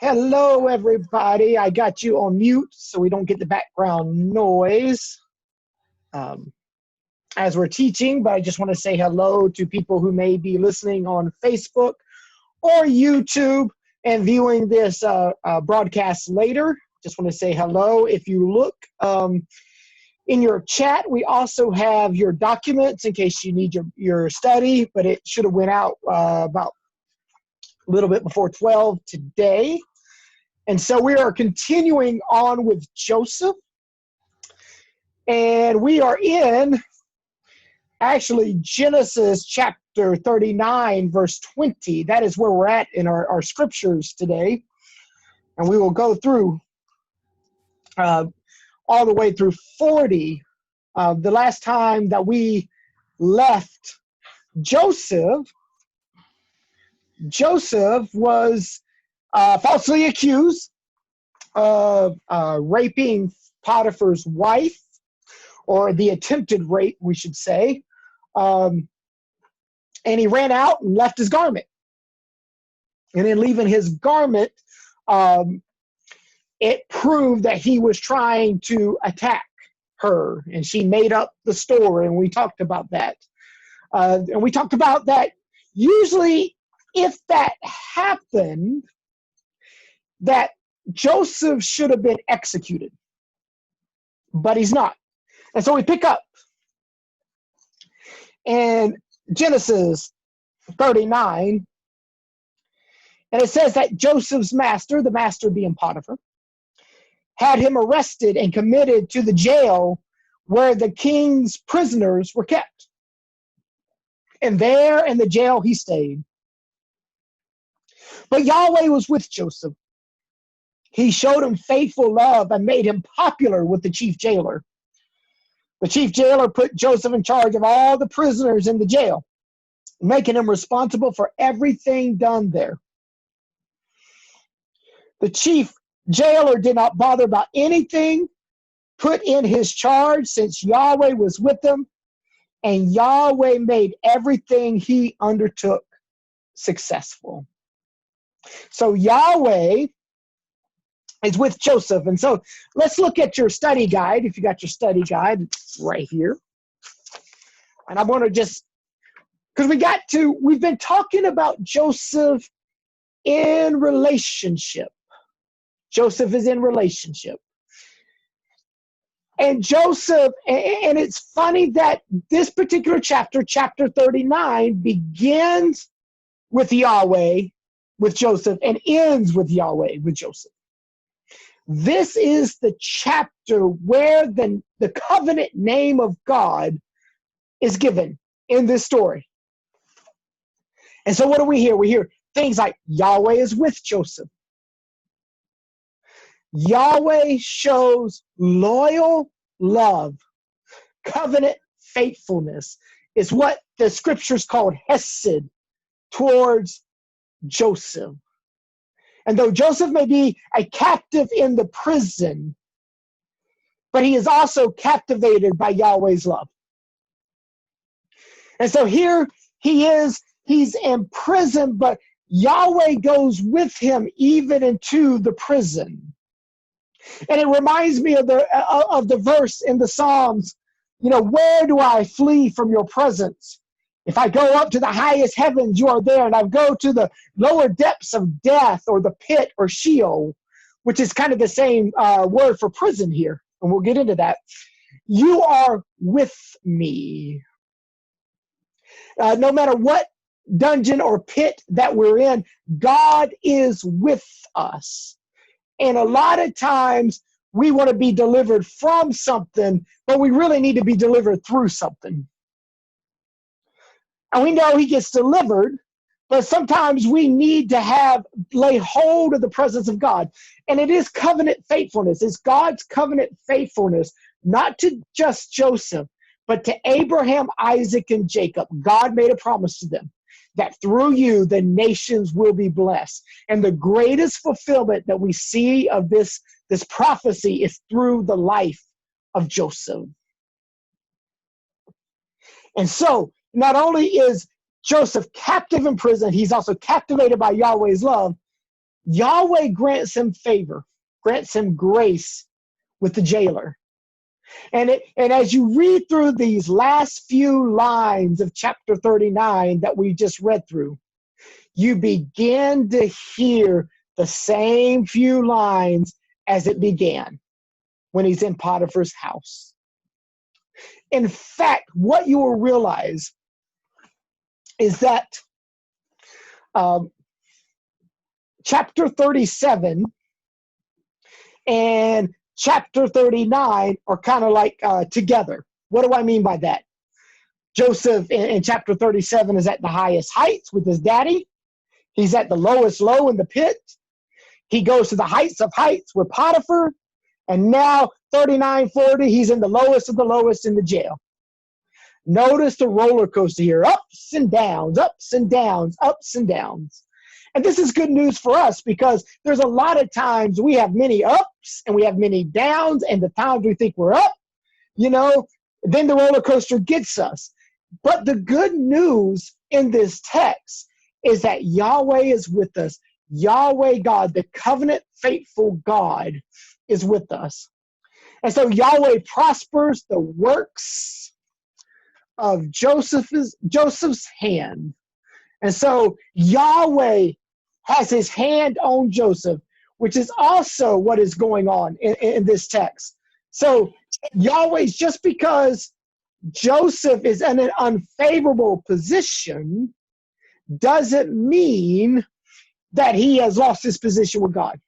Hello, everybody. I got you on mute so we don't get the background noise um, as we're teaching, but I just want to say hello to people who may be listening on Facebook or YouTube and viewing this broadcast later. Just want to say hello. If you look in your chat, we also have your documents in case you need your study, but it should have went out about a little bit before 12 today. And so we are continuing on with Joseph. And we are in actually Genesis chapter 39, verse 20. That is where we're at in our scriptures today. And we will go through all the way through 40. The last time that we left Joseph was falsely accused of raping Potiphar's wife, or the attempted rape, we should say. And he ran out and left his garment. And in leaving his garment, it proved that he was trying to attack her. And she made up the story, and we talked about that. And we talked about that usually if that happened, that Joseph should have been executed. But he's not. And so we pick up in Genesis 39, and it says that Joseph's master, the master being Potiphar, had him arrested and committed to the jail where the king's prisoners were kept. And there in the jail he stayed. But Yahweh was with Joseph. He showed him faithful love and made him popular with the chief jailer. The chief jailer put Joseph in charge of all the prisoners in the jail, making him responsible for everything done there. The chief jailer did not bother about anything put in his charge, since Yahweh was with him, and Yahweh made everything he undertook successful. So Yahweh is with Joseph. And so let's look at your study guide. If you got your study guide, it's right here. And I want to just, because we've been talking about Joseph in relationship. Joseph is in relationship. And Joseph, and it's funny that this particular chapter, chapter 39, begins with Yahweh, with Joseph, and ends with Yahweh, with Joseph. This is the chapter where the covenant name of God is given in this story. And so what do we hear? We hear things like Yahweh is with Joseph. Yahweh shows loyal love. Covenant faithfulness is what the scriptures called Hesed towards Joseph. And though Joseph may be a captive in the prison, but he is also captivated by Yahweh's love. And so here he is, he's in prison, but Yahweh goes with him even into the prison. And it reminds me of the verse in the Psalms, where do I flee from your presence? If I go up to the highest heavens, you are there. And I go to the lower depths of death, or the pit, or Sheol, which is kind of the same word for prison here. And we'll get into that. You are with me. No matter what dungeon or pit that we're in, God is with us. And a lot of times we want to be delivered from something, but we really need to be delivered through something. And we know he gets delivered, but sometimes we need to lay hold of the presence of God. And it is covenant faithfulness. It's God's covenant faithfulness, not to just Joseph, but to Abraham, Isaac, and Jacob. God made a promise to them that through you, the nations will be blessed. And the greatest fulfillment that we see of this prophecy is through the life of Joseph. And so, not only is Joseph captive in prison, he's also captivated by Yahweh's love. Yahweh grants him favor, grants him grace with the jailer. And as you read through these last few lines of chapter 39 that we just read through, you begin to hear the same few lines as it began when he's in Potiphar's house. In fact, what you will realize is that chapter 37 and chapter 39 are kind of like together. What do I mean by that? Joseph in chapter 37 is at the highest heights with his daddy. He's at the lowest low in the pit. He goes to the heights of heights with Potiphar. And now 39, 40, he's in the lowest of the lowest in the jail. Notice the roller coaster here, ups and downs, ups and downs, ups and downs. And this is good news for us because there's a lot of times we have many ups and we have many downs, and the times we think we're up, then the roller coaster gets us. But the good news in this text is that Yahweh is with us. Yahweh God, the covenant faithful God, is with us. And so Yahweh prospers the works of Joseph's hand. And so Yahweh has his hand on Joseph, which is also what is going on in this text. So Yahweh's, just because Joseph is in an unfavorable position doesn't mean that he has lost his position with God.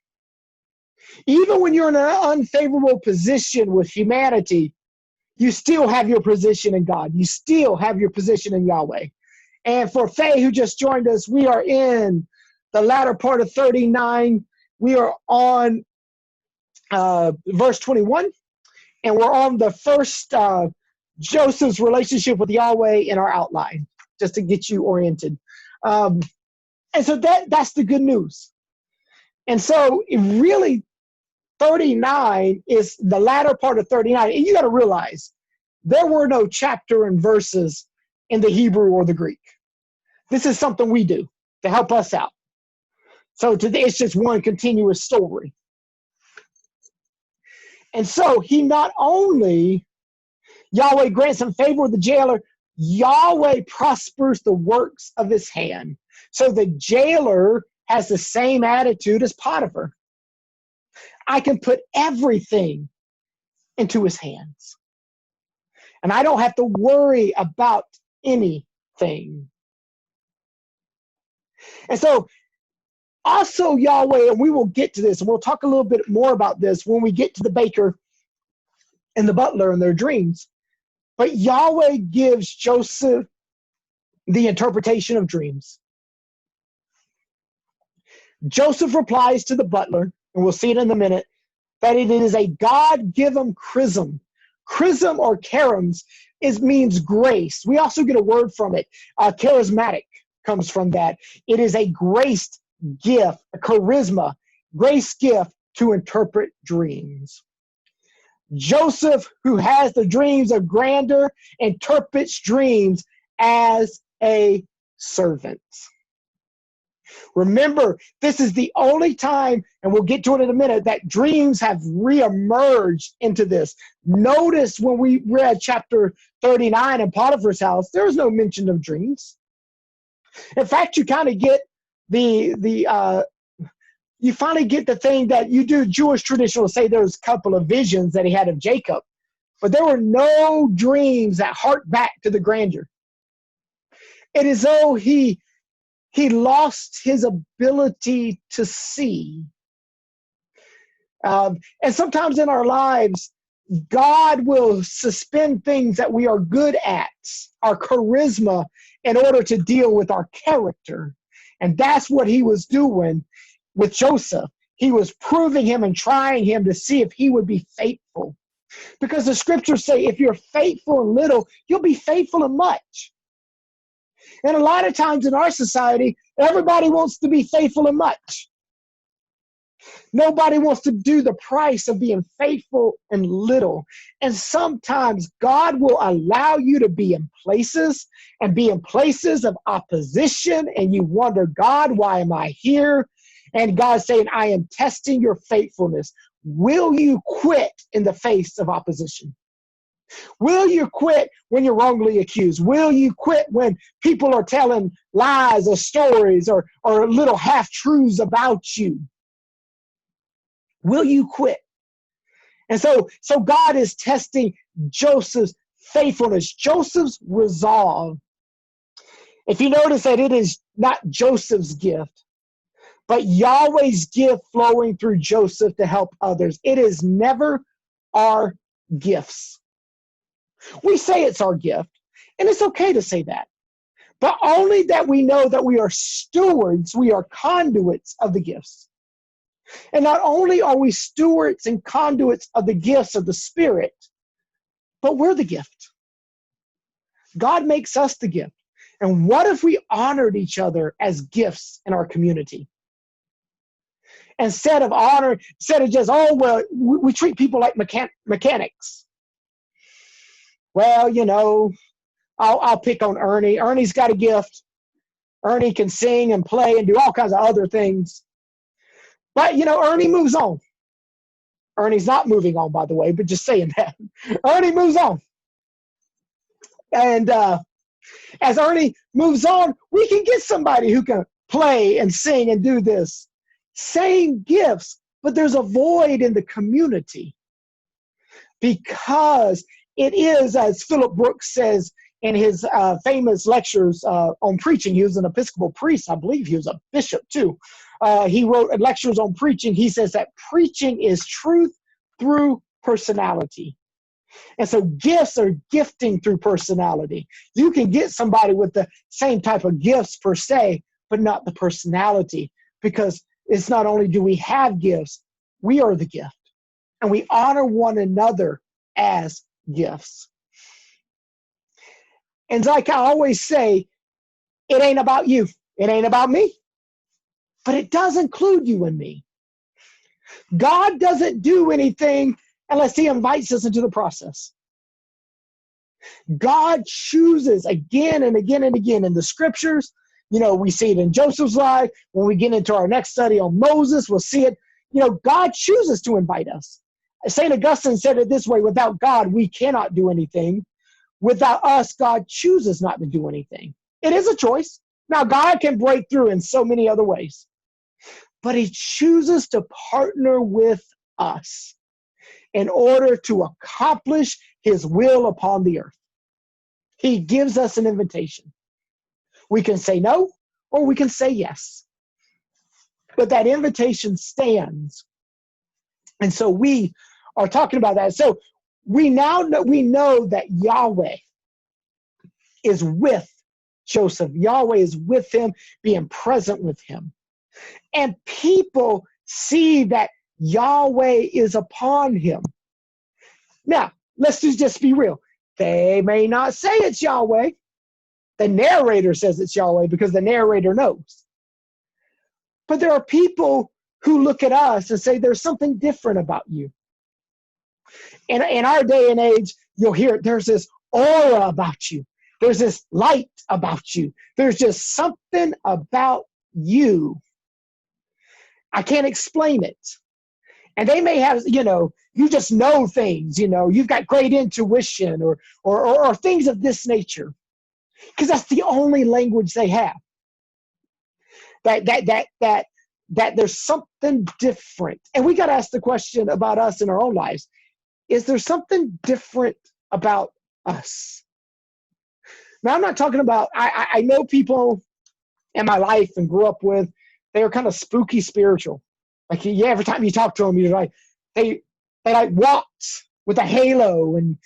Even when you're in an unfavorable position with humanity, you still have your position in God. You still have your position in Yahweh. And for Faye, who just joined us, we are in the latter part of 39. We are on verse 21, and we're on the first Joseph's relationship with Yahweh in our outline, just to get you oriented. And so that's the good news. And so it really, 39 is the latter part of 39. And you got to realize there were no chapter and verses in the Hebrew or the Greek. This is something we do to help us out. So today it's just one continuous story. And so he not only, Yahweh grants him favor with the jailer, Yahweh prospers the works of his hand. So the jailer has the same attitude as Potiphar. I can put everything into his hands. And I don't have to worry about anything. And so also Yahweh, and we will get to this, and we'll talk a little bit more about this when we get to the baker and the butler and their dreams. But Yahweh gives Joseph the interpretation of dreams. Joseph replies to the butler, and we'll see it in a minute, that it is a God-given chrism. Chrism or charims means grace. We also get a word from it. Charismatic comes from that. It is a grace gift, a charisma, grace gift to interpret dreams. Joseph, who has the dreams of grandeur, interprets dreams as a servant. Remember, this is the only time, and we'll get to it in a minute, that dreams have reemerged into this. Notice when we read chapter 39 in Potiphar's house, there was no mention of dreams. In fact, you kind of get you finally get the thing that you do. Jewish tradition will say there's a couple of visions that he had of Jacob, but there were no dreams that hark back to the grandeur. It is though he lost his ability to see. And sometimes in our lives, God will suspend things that we are good at, our charisma, in order to deal with our character. And that's what he was doing with Joseph. He was proving him and trying him to see if he would be faithful. Because the scriptures say if you're faithful in little, you'll be faithful in much. And a lot of times in our society, everybody wants to be faithful in much. Nobody wants to do the price of being faithful in little. And sometimes God will allow you to be in places and be in places of opposition, and you wonder, God, why am I here? And God's saying, I am testing your faithfulness. Will you quit in the face of opposition? Will you quit when you're wrongly accused? Will you quit when people are telling lies or stories or little half-truths about you? Will you quit? And so God is testing Joseph's faithfulness, Joseph's resolve. If you notice that it is not Joseph's gift, but Yahweh's gift flowing through Joseph to help others. It is never our gifts. We say it's our gift, and it's okay to say that, but only that we know that we are stewards, we are conduits of the gifts. And not only are we stewards and conduits of the gifts of the Spirit, but we're the gift. God makes us the gift. And what if we honored each other as gifts in our community? Instead of just, oh, well, we treat people like mechanics. Well, I'll pick on Ernie. Ernie's got a gift. Ernie can sing and play and do all kinds of other things. But, Ernie moves on. Ernie's not moving on, by the way, but just saying that. Ernie moves on. And as Ernie moves on, we can get somebody who can play and sing and do this. Same gifts, but there's a void in the community. Because it is, as Philip Brooks says in his famous lectures on preaching, he was an Episcopal priest. I believe he was a bishop too. He wrote lectures on preaching. He says that preaching is truth through personality. And so gifts are gifting through personality. You can get somebody with the same type of gifts per se, but not the personality. Because it's not only do we have gifts, we are the gift. And we honor one another as gifts. And like I always say, it ain't about you. It ain't about me. But it does include you and me. God doesn't do anything unless he invites us into the process. God chooses again and again and again in the scriptures. We see it in Joseph's life. When we get into our next study on Moses, we'll see it. God chooses to invite us. St. Augustine said it this way: without God, we cannot do anything. Without us, God chooses not to do anything. It is a choice. Now, God can break through in so many other ways, but he chooses to partner with us in order to accomplish his will upon the earth. He gives us an invitation. We can say no, or we can say yes. But that invitation stands. And so we are talking about that. So we know that Yahweh is with Joseph. Yahweh is with him, being present with him. And people see that Yahweh is upon him. Now, let's just be real. They may not say it's Yahweh. The narrator says it's Yahweh because the narrator knows. But there are people who look at us and say there's something different about you. In our day and age, you'll hear there's this aura about you. There's this light about you. There's just something about you. I can't explain it. And they may have, you just know things, you've got great intuition or things of this nature. Because that's the only language they have. That there's something different. And we got to ask the question about us in our own lives. Is there something different about us? Now, I'm not talking about, I know people in my life and grew up with, they are kind of spooky spiritual. Like, every time you talk to them, you're like, they like walked with a halo and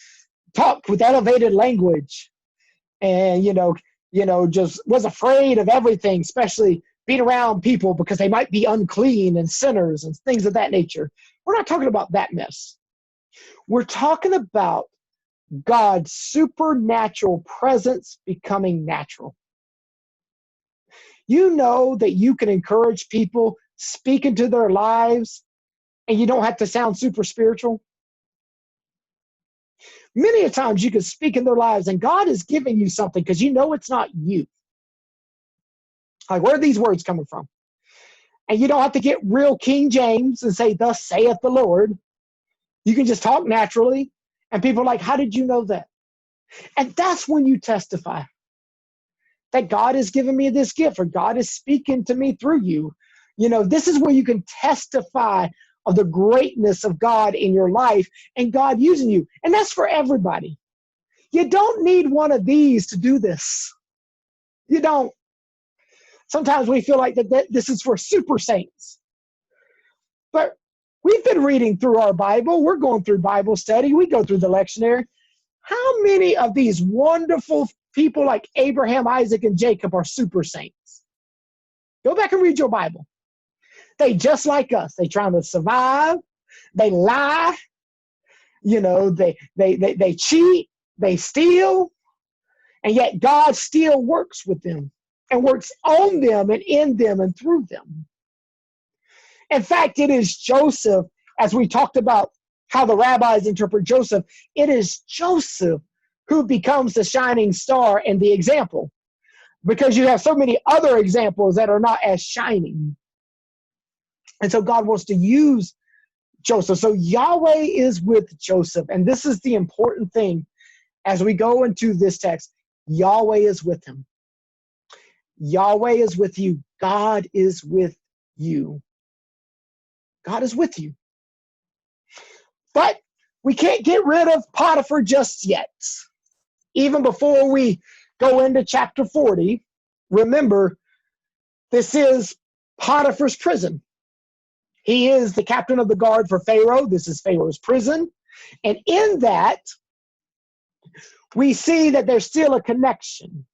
talked with elevated language. And, just was afraid of everything, especially being around people because they might be unclean and sinners and things of that nature. We're not talking about that mess. We're talking about God's supernatural presence becoming natural. You know that you can encourage people, speak into their lives, and you don't have to sound super spiritual. Many a times you can speak in their lives and God is giving you something because you know it's not you. Like, where are these words coming from? And you don't have to get real King James and say, thus saith the Lord. You can just talk naturally. And people are like, how did you know that? And that's when you testify that God has given me this gift, or God is speaking to me through you. This is where you can testify of the greatness of God in your life and God using you. And that's for everybody. You don't need one of these to do this. You don't. Sometimes we feel like that this is for super saints. But we've been reading through our Bible. We're going through Bible study. We go through the lectionary. How many of these wonderful people like Abraham, Isaac, and Jacob are super saints? Go back and read your Bible. They just like us. They trying to survive. They lie. They cheat. They steal. And yet God still works with them and works on them and in them and through them. In fact, it is Joseph, as we talked about how the rabbis interpret Joseph, it is Joseph who becomes the shining star and the example, because you have so many other examples that are not as shining. And so God wants to use Joseph. So Yahweh is with Joseph. And this is the important thing as we go into this text. Yahweh is with him. Yahweh is with you. God is with you. God is with you. But we can't get rid of Potiphar just yet. Even before we go into chapter 40, remember, this is Potiphar's prison. He is the captain of the guard for Pharaoh. This is Pharaoh's prison. And in that, we see that there's still a connection.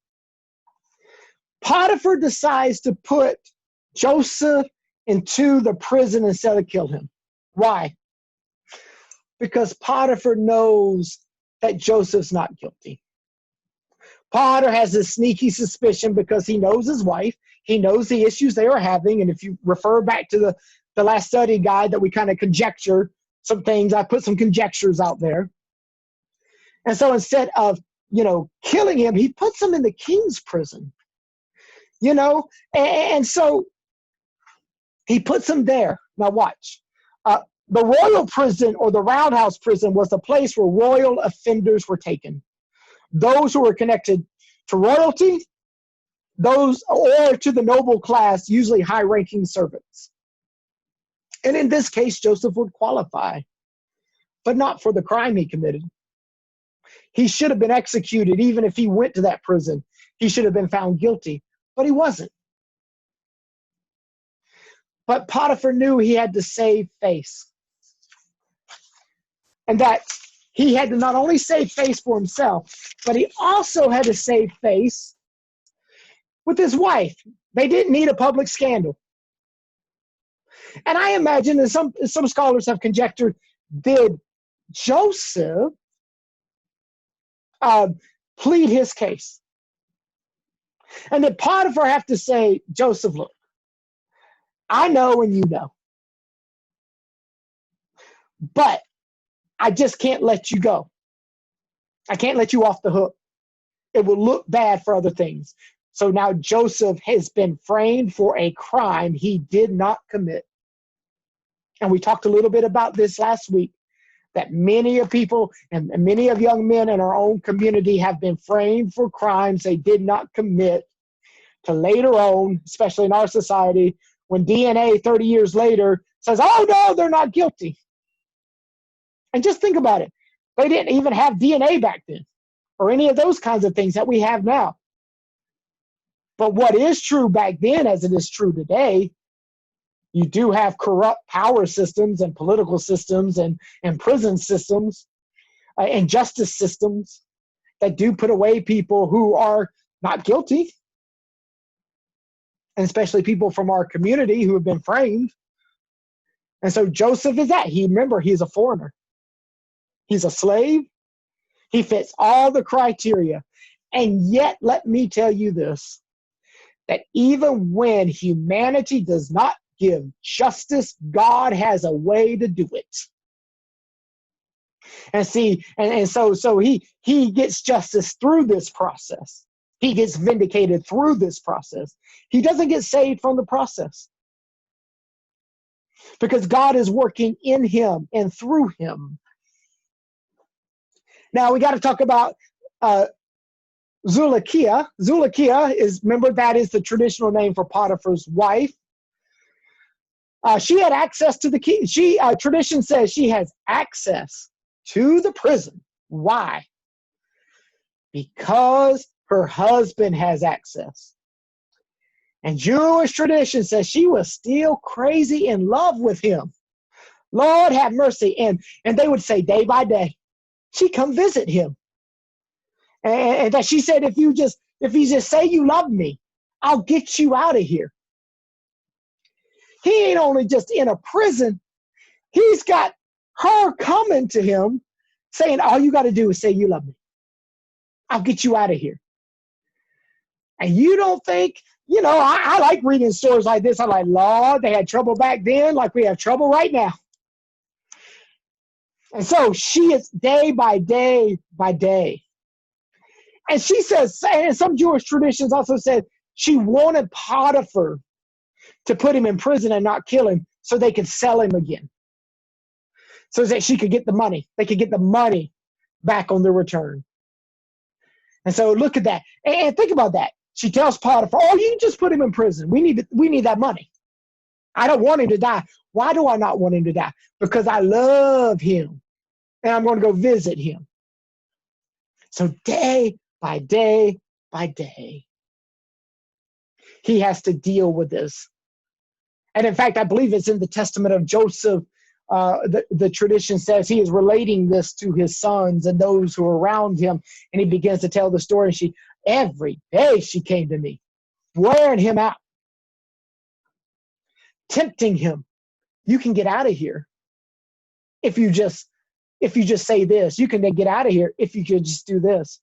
Potiphar decides to put Joseph into the prison instead of kill him. Why? Because Potiphar knows that Joseph's not guilty. Potiphar has a sneaky suspicion because he knows his wife. He knows the issues they are having. And if you refer back to the last study guide that we kind of conjecture some things, I put some conjectures out there. And so instead of, killing him, he puts him in the king's prison. And so he puts him there. Now watch. The royal prison, or the roundhouse prison, was the place where royal offenders were taken. Those who were connected to royalty, those or to the noble class, usually high-ranking servants. And in this case, Joseph would qualify, but not for the crime he committed. He should have been executed even if he went to that prison. He should have been found guilty, but he wasn't. But Potiphar knew he had to save face. And that he had to not only save face for himself, but he also had to save face with his wife. They didn't need a public scandal. And I imagine that some scholars have conjectured, did Joseph plead his case? And did Potiphar have to say, Joseph, look, I know and you know, but I just can't let you go. I can't let you off the hook. It will look bad for other things. So now Joseph has been framed for a crime he did not commit. And we talked a little bit about this last week, that many of people and many of young men in our own community have been framed for crimes they did not commit, to later on, especially in our society, when DNA 30 years later says, oh no, they're not guilty. And just think about it. They didn't even have DNA back then, or any of those kinds of things that we have now. But what is true back then, as it is true today, you do have corrupt power systems and political systems and prison systems and justice systems that do put away people who are not guilty. And especially people from our community who have been framed. And so Joseph is that. Remember, he's a foreigner. He's a slave. He fits all the criteria. And yet, let me tell you this, that even when humanity does not give justice, God has a way to do it. And see, and so he gets justice through this process. He gets vindicated through this process. He doesn't get saved from the process. because God is working in him and through him. Now we got to talk about Zuleika. Zuleika is, remember, that is the traditional name for Potiphar's wife. She had access to the key. Tradition says she has access to the prison. Why? Because her husband has access. And Jewish tradition says she was still crazy in love with him. Lord have mercy. And they would say day by day, she come visit him. And that she said, if you just say you love me, I'll get you out of here. He ain't only just in a prison. He's got her coming to him saying, all you got to do is say you love me. I'll get you out of here. And you don't think, I like reading stories like this. I'm like, Lord, they had trouble back then like we have trouble right now. And so she is day by day by day. And she says, and some Jewish traditions also said she wanted Potiphar to put him in prison and not kill him so they could sell him again. So that she could get the money. They could get the money back on the return. And so look at that. And think about that. She tells Potiphar, oh, you just put him in prison. We need that money. I don't want him to die. Why do I not want him to die? Because I love him. And I'm going to go visit him. So day by day by day, he has to deal with this. And in fact, I believe it's in the testament of Joseph. The tradition says he is relating this to his sons and those who are around him. And he begins to tell the story. Every day she came to me, wearing him out, tempting him. You can get out of here if you just say this. You can get out of here if you could just do this.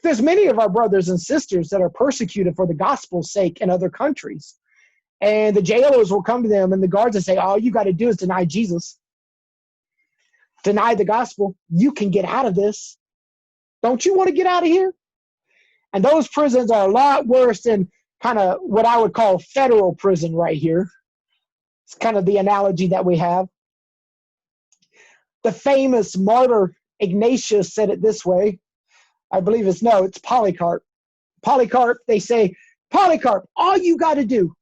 There's many of our brothers and sisters that are persecuted for the gospel's sake in other countries. And the jailers will come to them and the guards will say, all you got to do is deny Jesus. Deny the gospel. You can get out of this. Don't you want to get out of here? And those prisons are a lot worse than kind of what I would call federal prison right here. It's kind of the analogy that we have. The famous martyr Ignatius said it this way. I believe it's Polycarp. Polycarp, they say, Polycarp, all you got to do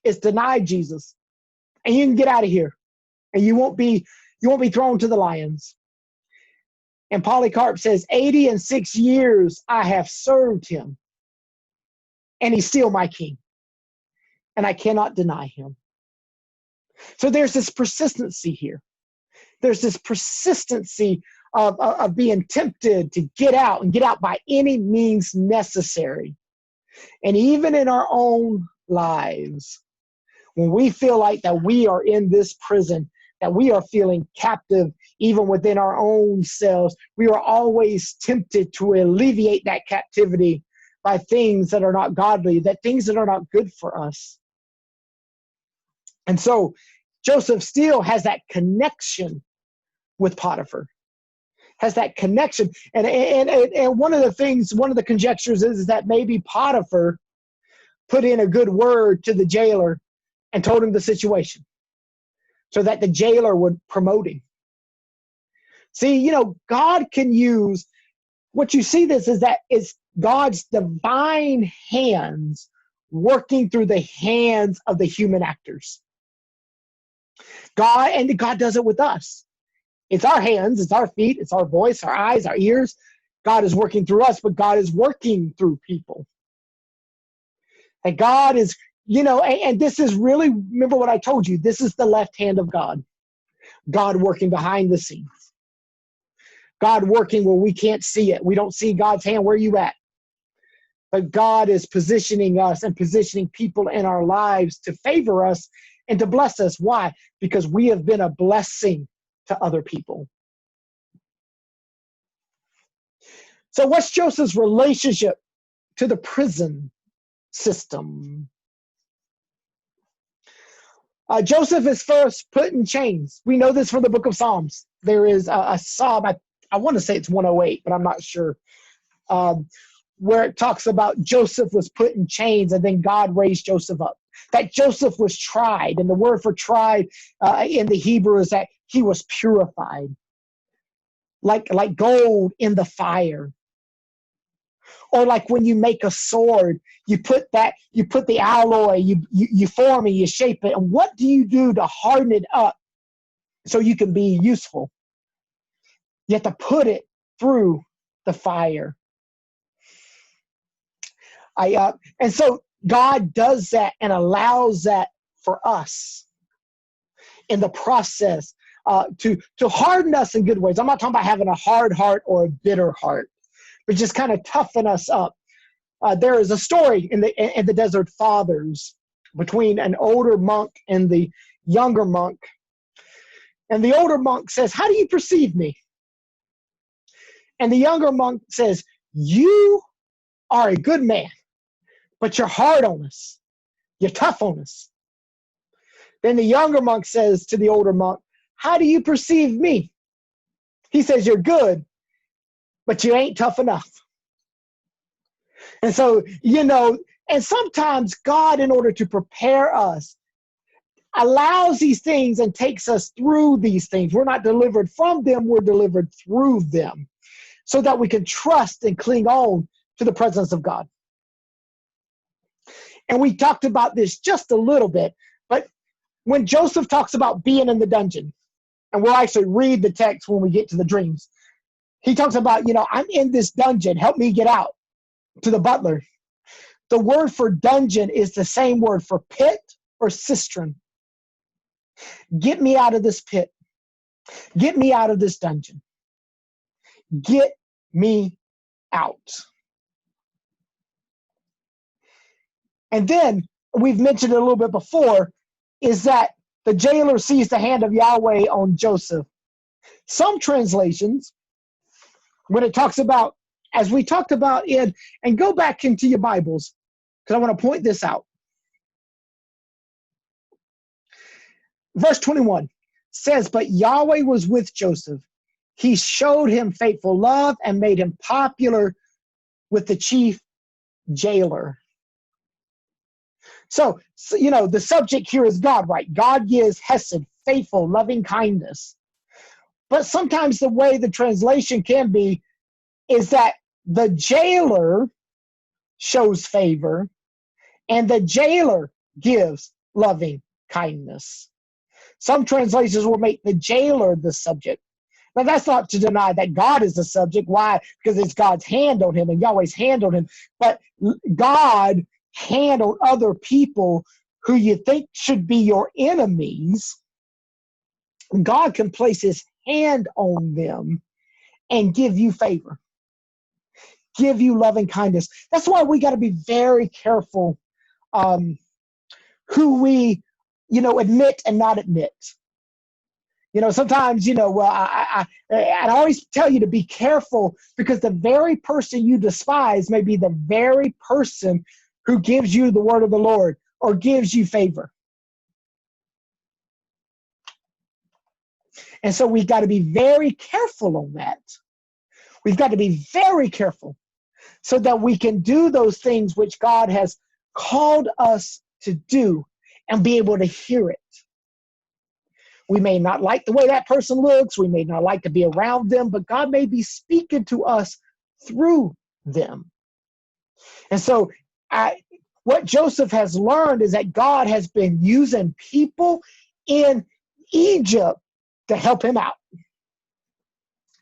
is deny Jesus, and you can get out of here, and you won't be thrown to the lions. And Polycarp says, 86 years I have served him, and he's still my king, and I cannot deny him. So there's this persistency here. There's this persistency of being tempted to get out and get out by any means necessary. And even in our own lives, when we feel like that we are in this prison, that we are feeling captive even within our own selves, we are always tempted to alleviate that captivity by things that are not godly, things that are not good for us. And so Joseph still has that connection with Potiphar, has that connection. And one of the conjectures is that maybe Potiphar put in a good word to the jailer and told him the situation so that the jailer would promote him. See, God can use, what you see this is that it's God's divine hands working through the hands of the human actors. God does it with us. It's our hands, it's our feet, it's our voice, our eyes, our ears. God is working through us, but God is working through people. And God is, and this is really, remember what I told you, this is the left hand of God. God working behind the scenes. God working where we can't see it. We don't see God's hand. Where are you at? But God is positioning us and positioning people in our lives to favor us and to bless us. Why? Because we have been a blessing to other people. So what's Joseph's relationship to the prison system? Joseph is first put in chains. We know this from the book of Psalms. There is a psalm, I want to say it's 108, but I'm not sure, where it talks about Joseph was put in chains and then God raised Joseph up. that Joseph was tried, and the word for tried in the Hebrew is that he was purified, like gold in the fire. Or like when you make a sword, you put the alloy, you form it, you shape it, and what do you do to harden it up so you can be useful? You have to put it through the fire. And so God does that and allows that for us in the process to harden us in good ways. I'm not talking about having a hard heart or a bitter heart, but just kind of toughen us up. There is a story in the Desert Fathers between an older monk and the younger monk. And the older monk says, "How do you perceive me?" And the younger monk says, "You are a good man, but you're hard on us. You're tough on us." Then the younger monk says to the older monk, "How do you perceive me?" He says, "You're good, but you ain't tough enough." And so, and sometimes God, in order to prepare us, allows these things and takes us through these things. We're not delivered from them, we're delivered through them, so that we can trust and cling on to the presence of God. And we talked about this just a little bit, but when Joseph talks about being in the dungeon, and we'll actually read the text when we get to the dreams, he talks about, I'm in this dungeon, help me get out, to the butler. The word for dungeon is the same word for pit or cistern. Get me out of this pit. Get me out of this dungeon. Get me out. And then, we've mentioned it a little bit before, is that the jailer sees the hand of Yahweh on Joseph. Some translations, when it talks about, as we talked about and go back into your Bibles, because I want to point this out. Verse 21 says, "But Yahweh was with Joseph. He showed him faithful love and made him popular with the chief jailer." So, the subject here is God, right? God gives hesed, faithful, loving kindness. But sometimes the way the translation can be is that the jailer shows favor and the jailer gives loving kindness. Some translations will make the jailer the subject. Now, that's not to deny that God is the subject. Why? Because it's God's hand on him and Yahweh's hand on him. But God handled other people who you think should be your enemies. God can place his hand on them and give you favor, give you loving kindness. That's why we got to be very careful who we, admit and not admit. Sometimes, I always tell you to be careful, because the very person you despise may be the very person who gives you the word of the Lord or gives you favor. And so we've got to be very careful on that. We've got to be very careful so that we can do those things which God has called us to do and be able to hear it. We may not like the way that person looks. We may not like to be around them, but God may be speaking to us through them. And so what Joseph has learned is that God has been using people in Egypt to help him out.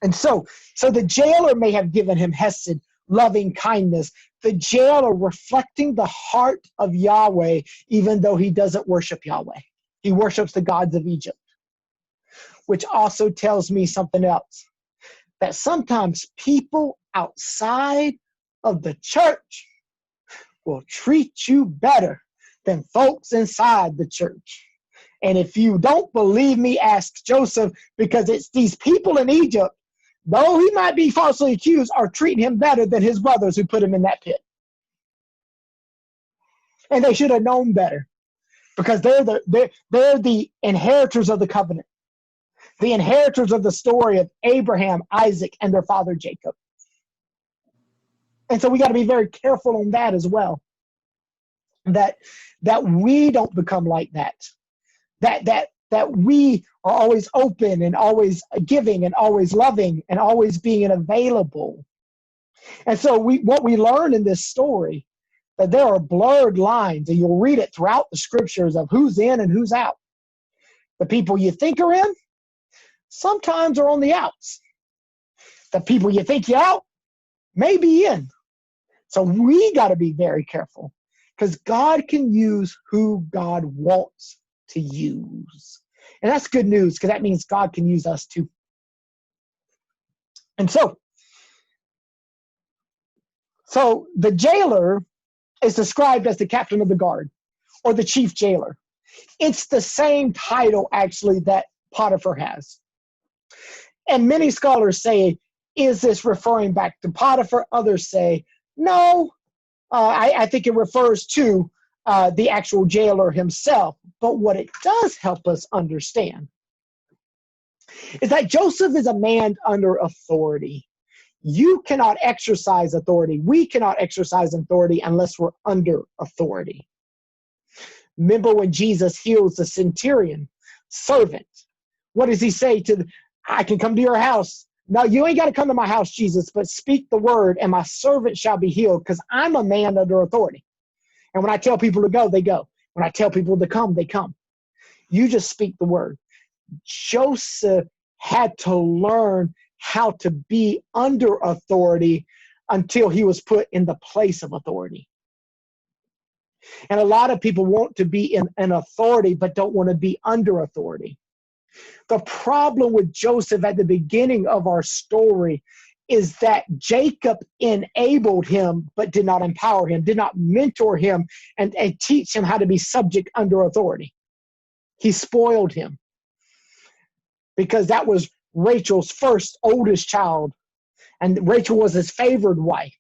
And so the jailer may have given him hesed, loving kindness, the jailer reflecting the heart of Yahweh, even though he doesn't worship Yahweh. He worships the gods of Egypt, which also tells me something else, that sometimes people outside of the church will treat you better than folks inside the church. And if you don't believe me, ask Joseph, because it's these people in Egypt, though he might be falsely accused, are treating him better than his brothers who put him in that pit. And they should have known better, because they're the inheritors of the covenant, the inheritors of the story of Abraham, Isaac, and their father Jacob. And so we got to be very careful on that as well. that we don't become like that. That we are always open and always giving and always loving and always being available. And so what we learn in this story, that there are blurred lines, and you'll read it throughout the scriptures, of who's in and who's out. The people you think are in sometimes are on the outs. The people you think you're out may be in. So we got to be very careful, because God can use who God wants to use. And that's good news, because that means God can use us too. And so the jailer is described as the captain of the guard, or the chief jailer. It's the same title, actually, that Potiphar has. And many scholars say, is this referring back to Potiphar? Others say, no, I think it refers to the actual jailer himself. But what it does help us understand is that Joseph is a man under authority. You cannot exercise authority. We cannot exercise authority unless we're under authority. Remember when Jesus heals the centurion servant? What does he say to I can come to your house? No, you ain't got to come to my house, Jesus, but speak the word, and my servant shall be healed, because I'm a man under authority. And when I tell people to go, they go. When I tell people to come, they come. You just speak the word. Joseph had to learn how to be under authority until he was put in the place of authority. And a lot of people want to be in an authority but don't want to be under authority. The problem with Joseph at the beginning of our story is that Jacob enabled him but did not empower him, did not mentor him and teach him how to be subject under authority. He spoiled him, because that was Rachel's first oldest child, and Rachel was his favored wife.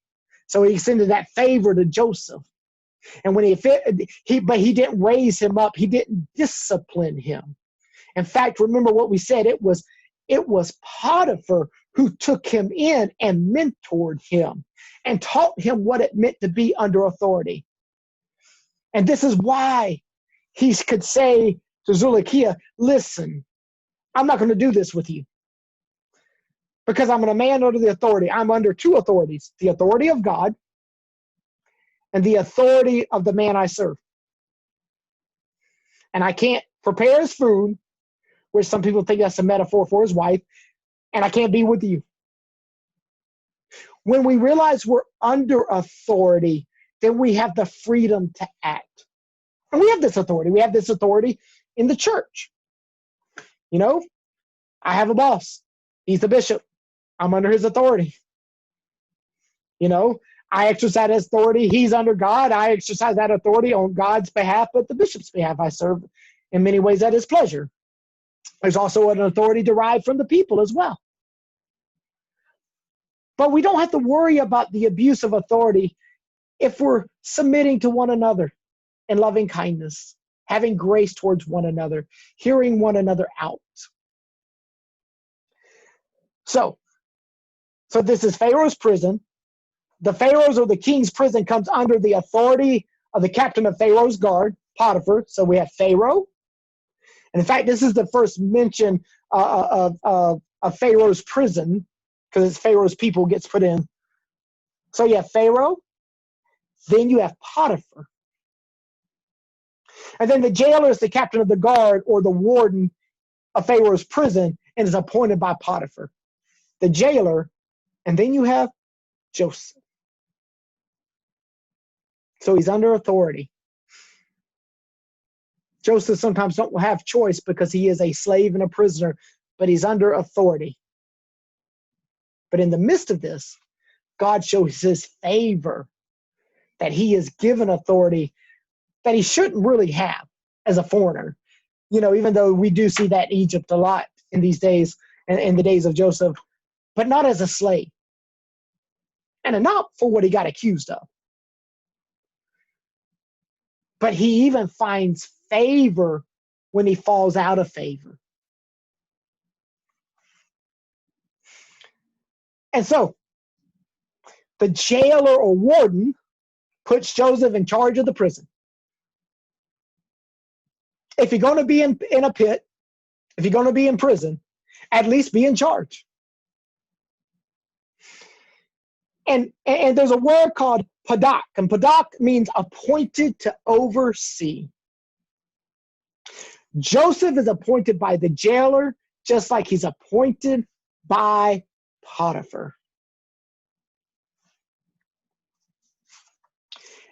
So he extended that favor to Joseph. And when but he didn't raise him up. He didn't discipline him. In fact, remember what we said, it was Potiphar who took him in and mentored him and taught him what it meant to be under authority. And this is why he could say to Zedekiah, listen, I'm not going to do this with you, because I'm a man under the authority. I'm under two authorities, the authority of God and the authority of the man I serve. And I can't prepare his food, which some people think that's a metaphor for his wife, and I can't be with you. When we realize we're under authority, then we have the freedom to act. And we have this authority. We have this authority in the church. You know, I have a boss. He's the bishop. I'm under his authority. You know, I exercise that authority. He's under God. I exercise that authority on God's behalf, but the bishop's behalf. I serve in many ways at his pleasure. There's also an authority derived from the people as well. But we don't have to worry about the abuse of authority if we're submitting to one another in loving kindness, having grace towards one another, hearing one another out. So this is Pharaoh's prison. The Pharaoh's or the king's prison comes under the authority of the captain of Pharaoh's guard, Potiphar. So we have Pharaoh. And in fact, this is the first mention of Pharaoh's prison, because it's Pharaoh's people gets put in. So you have Pharaoh, then you have Potiphar. And then the jailer is the captain of the guard, or the warden of Pharaoh's prison, and is appointed by Potiphar. The jailer, and then you have Joseph. So he's under authority. Joseph sometimes don't have choice because he is a slave and a prisoner, but he's under authority. But in the midst of this, God shows his favor, that he is given authority that he shouldn't really have as a foreigner. You know, even though we do see that in Egypt a lot in these days, and in the days of Joseph, but not as a slave. And not for what he got accused of. But he even finds favor when he falls out of favor. And so the jailer or warden puts Joseph in charge of the prison. If you're going to be in a pit, if you're going to be in prison, at least be in charge. And there's a word called padak, and padak means appointed to oversee. Joseph is appointed by the jailer, just like he's appointed by Potiphar.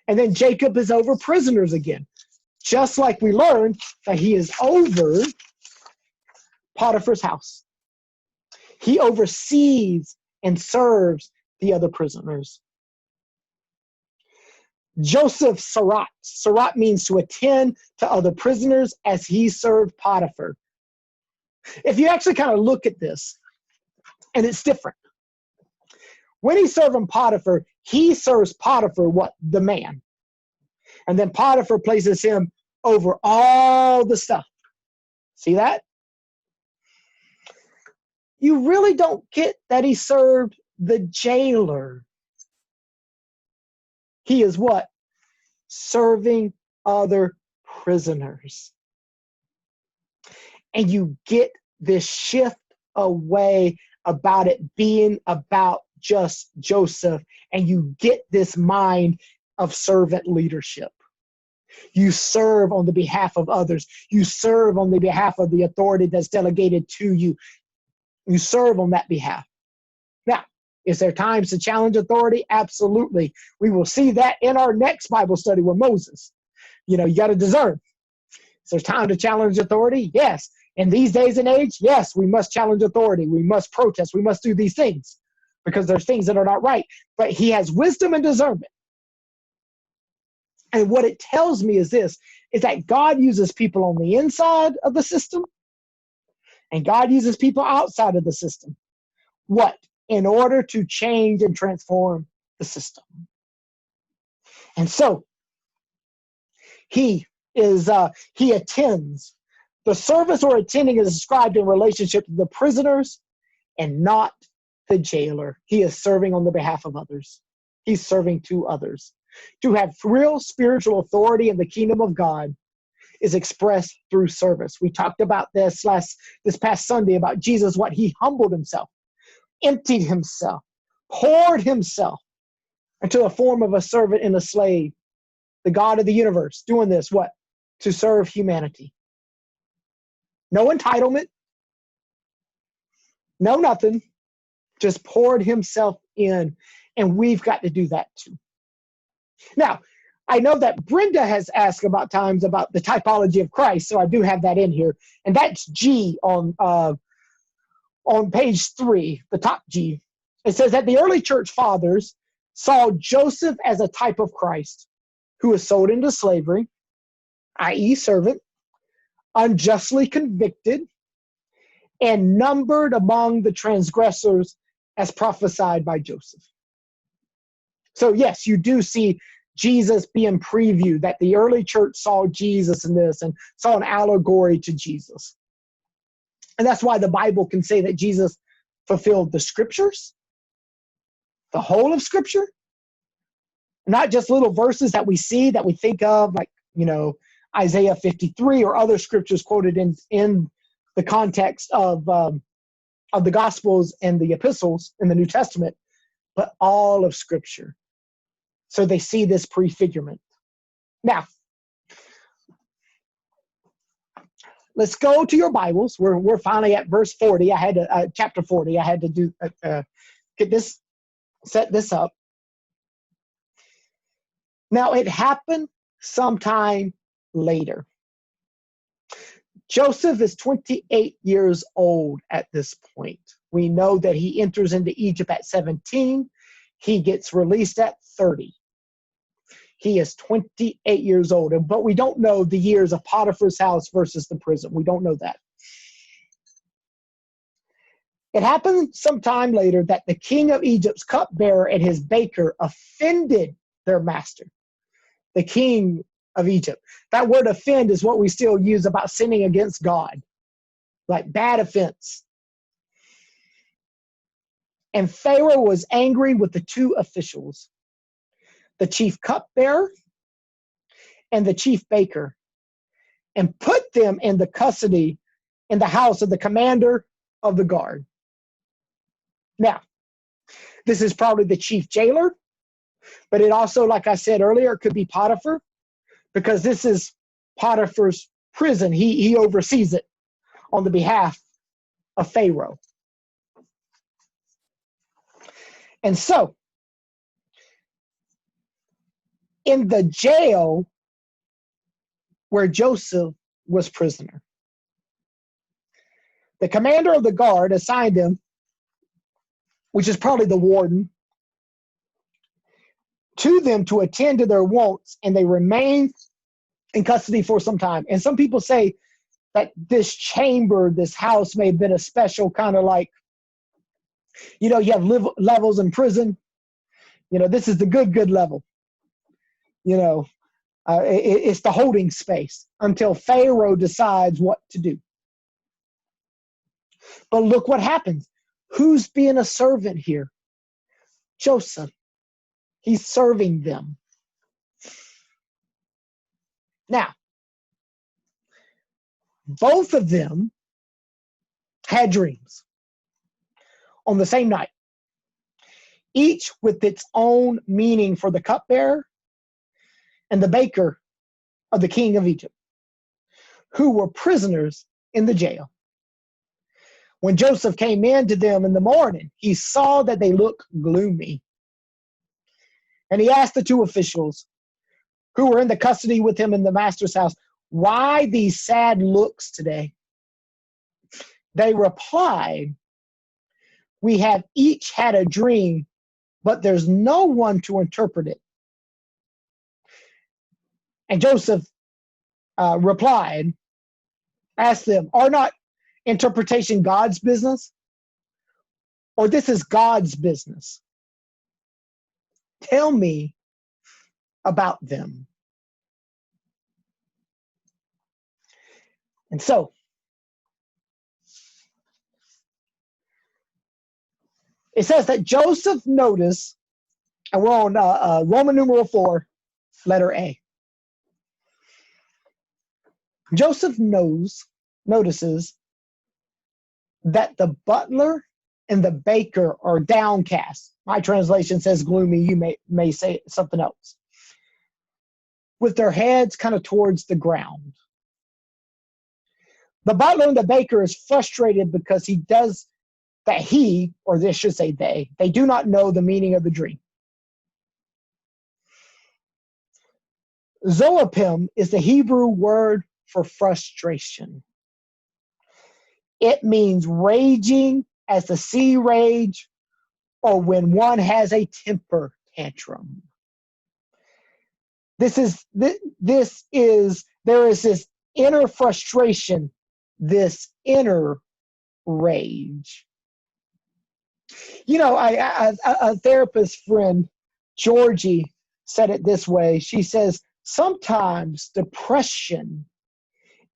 And then Jacob is over prisoners again, just like we learned that he is over Potiphar's house. He oversees and serves the other prisoners. Joseph Sarat. Sarat means to attend to other prisoners as he served Potiphar. If you actually kind of look at this, and it's different. When he's serving Potiphar, he serves Potiphar, what? The man. And then Potiphar places him over all the stuff. See that? You really don't get that he served the jailer. He is what? Serving other prisoners. And you get this shift away about it being about just Joseph, and you get this mind of servant leadership. You serve on the behalf of others. You serve on the behalf of the authority that's delegated to you. You serve on that behalf. Now, is there times to challenge authority? Absolutely. We will see that in our next Bible study with Moses. You got to discern. Is there time to challenge authority? Yes. In these days and age, yes, we must challenge authority. We must protest. We must do these things because there's things that are not right. But he has wisdom and discernment. And what it tells me is this, is that God uses people on the inside of the system and God uses people outside of the system. What? In order to change and transform the system. And so he attends. The service or attending is described in relationship to the prisoners and not the jailer. He is serving on the behalf of others. He's serving to others. To have real spiritual authority in the kingdom of God is expressed through service. We talked about this past Sunday about Jesus, what he humbled himself, emptied himself, poured himself into the form of a servant and a slave. The God of the universe doing this, what? To serve humanity. No entitlement, no nothing, just poured himself in, and we've got to do that too. Now, I know that Brenda has asked about times about the typology of Christ, so I do have that in here, and that's G on page 3, the top G. It says that the early church fathers saw Joseph as a type of Christ who was sold into slavery, i.e. servant, unjustly convicted, and numbered among the transgressors as prophesied by Joseph. So yes, you do see Jesus being previewed, that the early church saw Jesus in this and saw an allegory to Jesus. And that's why the Bible can say that Jesus fulfilled the scriptures, the whole of scripture, not just little verses that we see, that we think of, like, Isaiah 53 or other scriptures quoted in the context of the Gospels and the epistles in the New Testament, but all of scripture. So they see this prefigurement. Now, let's go to your Bibles. We're finally at verse 40. I had to chapter 40. I had to do set this up. Now, it happened sometime later. Joseph is 28 years old at this point. We know that he enters into Egypt at 17. He gets released at 30. He is 28 years old, but we don't know the years of Potiphar's house versus the prison. We don't know that. It happened sometime later that the king of Egypt's cupbearer and his baker offended their master, the king of Egypt. That word offend is what we still use about sinning against God, like bad offense. And Pharaoh was angry with the two officials, the chief cupbearer and the chief baker. and put them in the custody in the house of the commander of the guard. Now, this is probably the chief jailer, but it also, like I said earlier, it could be Potiphar, because this is Potiphar's prison. He oversees it on the behalf of Pharaoh. And so, in the jail where Joseph was prisoner, the commander of the guard assigned him, which is probably the warden, to them to attend to their wants, and they remained in custody for some time. And some people say that this chamber, this house, may have been a special kind of like, you have levels in prison. This is the good level. It's the holding space until Pharaoh decides what to do. But look what happens. Who's being a servant here? Joseph. He's serving them. Now, both of them had dreams on the same night, each with its own meaning for the cupbearer and the baker of the king of Egypt, who were prisoners in the jail. When Joseph came in to them in the morning, he saw that they looked gloomy. And he asked the two officials who were in the custody with him in the master's house, "Why these sad looks today?" They replied, "We have each had a dream, but there's no one to interpret it." And Joseph replied, asked them, "Are not interpretation God's business? Or this is God's business? Tell me about them." And so, it says that Joseph noticed, and we're on Roman numeral 4, letter A. Joseph notices that the butler and the baker are downcast. My translation says gloomy. You may say something else. With their heads kind of towards the ground. The butler and the baker is frustrated because or they should say they do not know the meaning of the dream. Zoapim is the Hebrew word for frustration. It means raging as the sea rage, or when one has a temper tantrum. There is this inner frustration, this inner rage. A therapist friend, Georgie, said it this way. She says, sometimes depression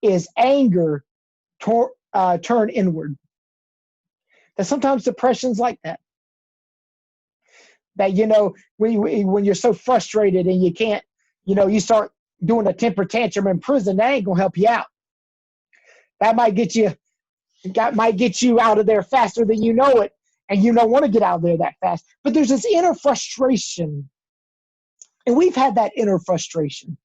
is anger turn inward. That sometimes depression's like that. That, when you're so frustrated and you can't, you start doing a temper tantrum in prison, that ain't gonna help you out. That might get you out of there faster than you know it, and you don't want to get out of there that fast. But there's this inner frustration, and we've had that inner frustration.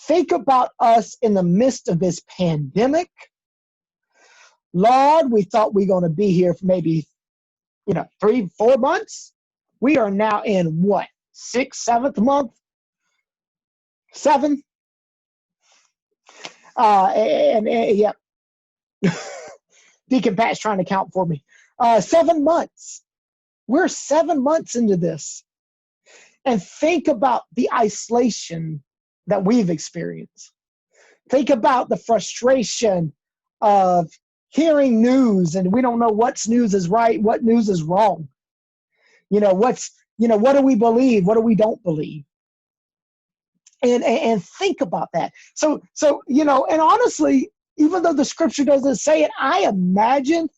Think about us in the midst of this pandemic. Lord, we thought we were going to be here for maybe, 3-4 months. We are now in what, 6th, 7th month? 7? Yeah. Deacon Pat's trying to count for me. 7 months. We're 7 months into this. And think about the isolation that we've experienced. Think about the frustration of hearing news and we don't know what news is right, what news is wrong. What do we believe? What do we don't believe? And think about that. So, and honestly, even though the scripture doesn't say it, I imagine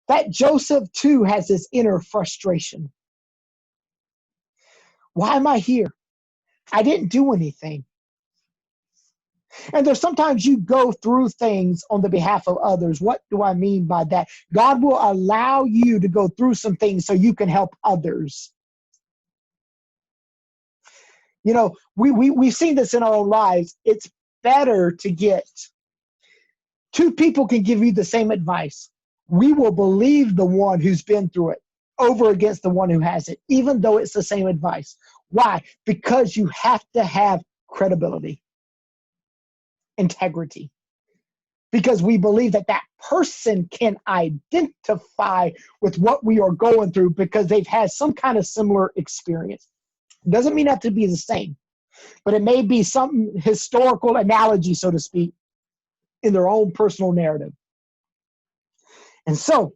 that Joseph too has this inner frustration. Why am I here? I didn't do anything. And there's sometimes you go through things on the behalf of others. What do I mean by that? God will allow you to go through some things so you can help others. You know, we've seen this in our own lives. It's better to get two people can give you the same advice. We will believe the one who's been through it over against the one who hasn't, even though it's the same advice. Why? Because you have to have credibility, integrity, because we believe that that person can identify with what we are going through because they've had some kind of similar experience. It doesn't mean that to be the same, but it may be some historical analogy, so to speak, in their own personal narrative. And so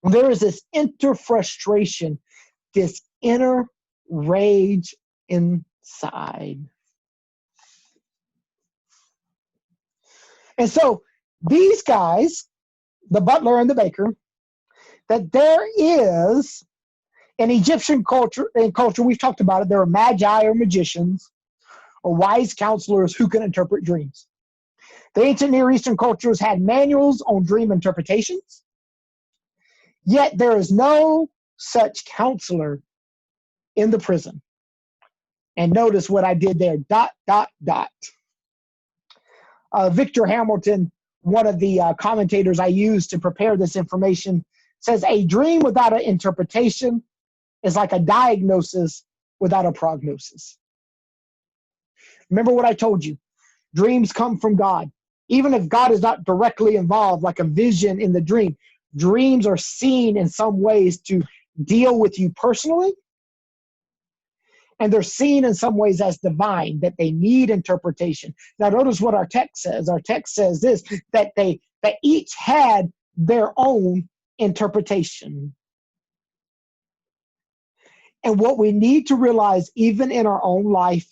there is this inner frustration, this inner rage inside. And so these guys, the butler and the baker, that there is an Egyptian culture, we've talked about it, there are magi or magicians or wise counselors who can interpret dreams. The ancient Near Eastern cultures had manuals on dream interpretations, yet there is no such counselor in the prison. And notice what I did there, ... Victor Hamilton, one of the commentators I used to prepare this information, says a dream without an interpretation is like a diagnosis without a prognosis. Remember what I told you. Dreams come from God. Even if God is not directly involved, like a vision in the dream, dreams are seen in some ways to deal with you personally. And they're seen in some ways as divine, that they need interpretation. Now notice what our text says. Our text says this, that each had their own interpretation. And what we need to realize, even in our own life,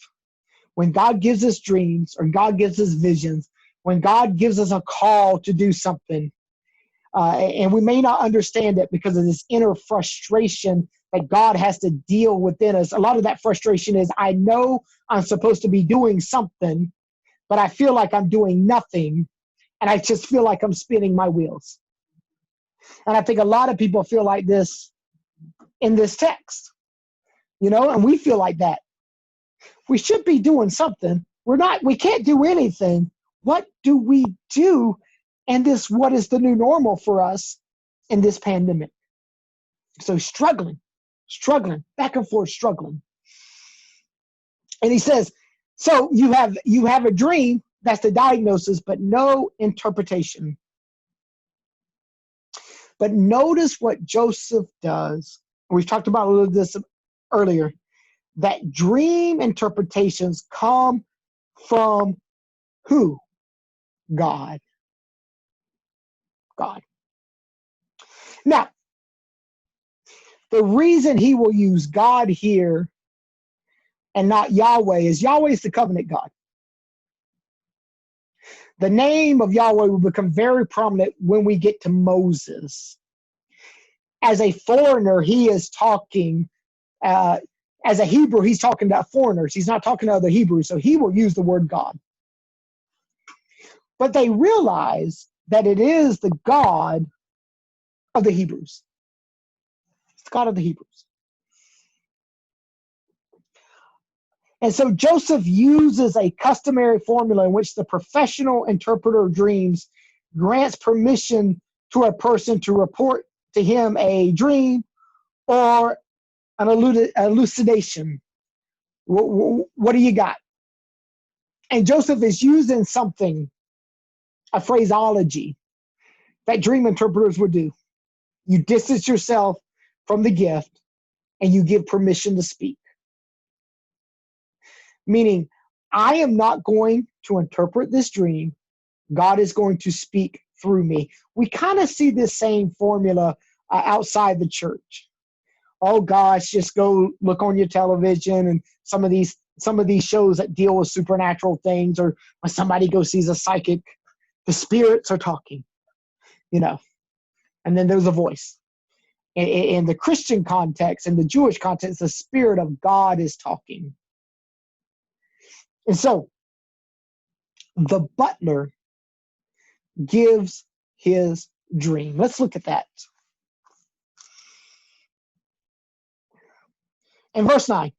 when God gives us dreams or God gives us visions, when God gives us a call to do something, and we may not understand it because of this inner frustration that God has to deal within us. A lot of that frustration is, I know I'm supposed to be doing something, but I feel like I'm doing nothing, and I just feel like I'm spinning my wheels. And I think a lot of people feel like this in this text, you know, and we feel like that. We should be doing something. We can't do anything. What do we do? And what is the new normal for us in this pandemic? So struggling, back and forth struggling. And he says, so you have a dream, that's the diagnosis, but no interpretation. But notice what Joseph does. We've talked about a little of this earlier, that dream interpretations come from who? God. God. Now, the reason he will use God here and not Yahweh is Yahweh is the covenant God. The name of Yahweh will become very prominent when we get to Moses. As a foreigner, he is talking, as a Hebrew, he's talking to foreigners. He's not talking to other Hebrews, so he will use the word God. But they realize that it is the God of the Hebrews. It's the God of the Hebrews. And so Joseph uses a customary formula in which the professional interpreter of dreams grants permission to a person to report to him a dream or an elucidation. What do you got? And Joseph is using something, a phraseology that dream interpreters would do. You distance yourself from the gift and you give permission to speak. Meaning, I am not going to interpret this dream. God is going to speak through me. We kind of see this same formula outside the church. Oh gosh, just go look on your television and some of these shows that deal with supernatural things, or when somebody goes sees a psychic, the spirits are talking, you know, and then there's a voice. In the Christian context, in the Jewish context, the Spirit of God is talking. And so the butler gives his dream. Let's look at that. In verse 9,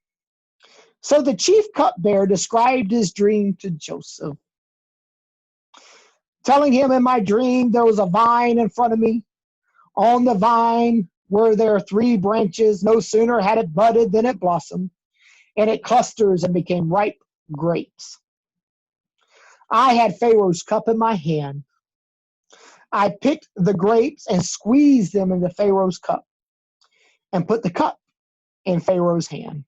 so the chief cupbearer described his dream to Joseph, telling him, in my dream, there was a vine in front of me. On the vine were there 3 branches. No sooner had it budded than it blossomed, and it clusters and became ripe grapes. I had Pharaoh's cup in my hand. I picked the grapes and squeezed them into Pharaoh's cup and put the cup in Pharaoh's hand.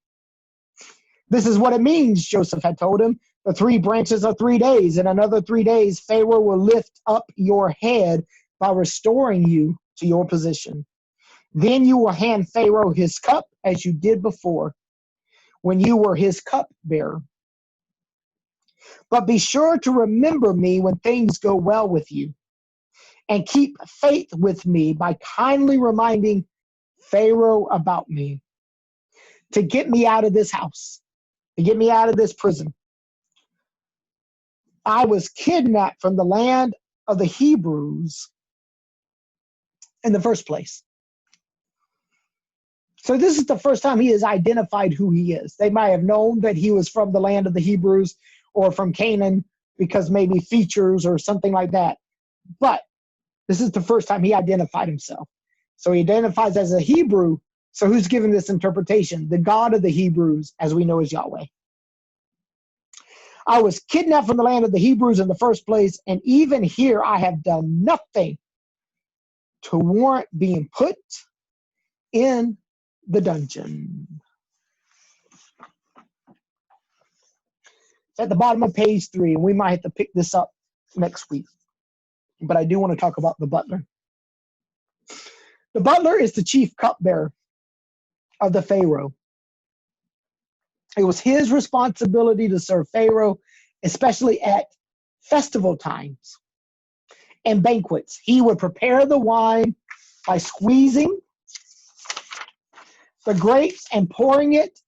This is what it means, Joseph had told him. The 3 branches are 3 days. In another 3 days, Pharaoh will lift up your head by restoring you to your position. Then you will hand Pharaoh his cup as you did before, when you were his cupbearer. But be sure to remember me when things go well with you, and keep faith with me by kindly reminding Pharaoh about me, to get me out of this house, to get me out of this prison. I was kidnapped from the land of the Hebrews in the first place. So this is the first time he has identified who he is. They might have known that he was from the land of the Hebrews or from Canaan because maybe features or something like that. But this is the first time he identified himself. So he identifies as a Hebrew. So who's giving this interpretation? The God of the Hebrews, as we know as Yahweh. I was kidnapped from the land of the Hebrews in the first place, and even here I have done nothing to warrant being put in the dungeon. It's at the bottom of page 3, and we might have to pick this up next week. But I do want to talk about the butler. The butler is the chief cupbearer of the Pharaoh. It was his responsibility to serve Pharaoh, especially at festival times and banquets. He would prepare the wine by squeezing the grapes and pouring it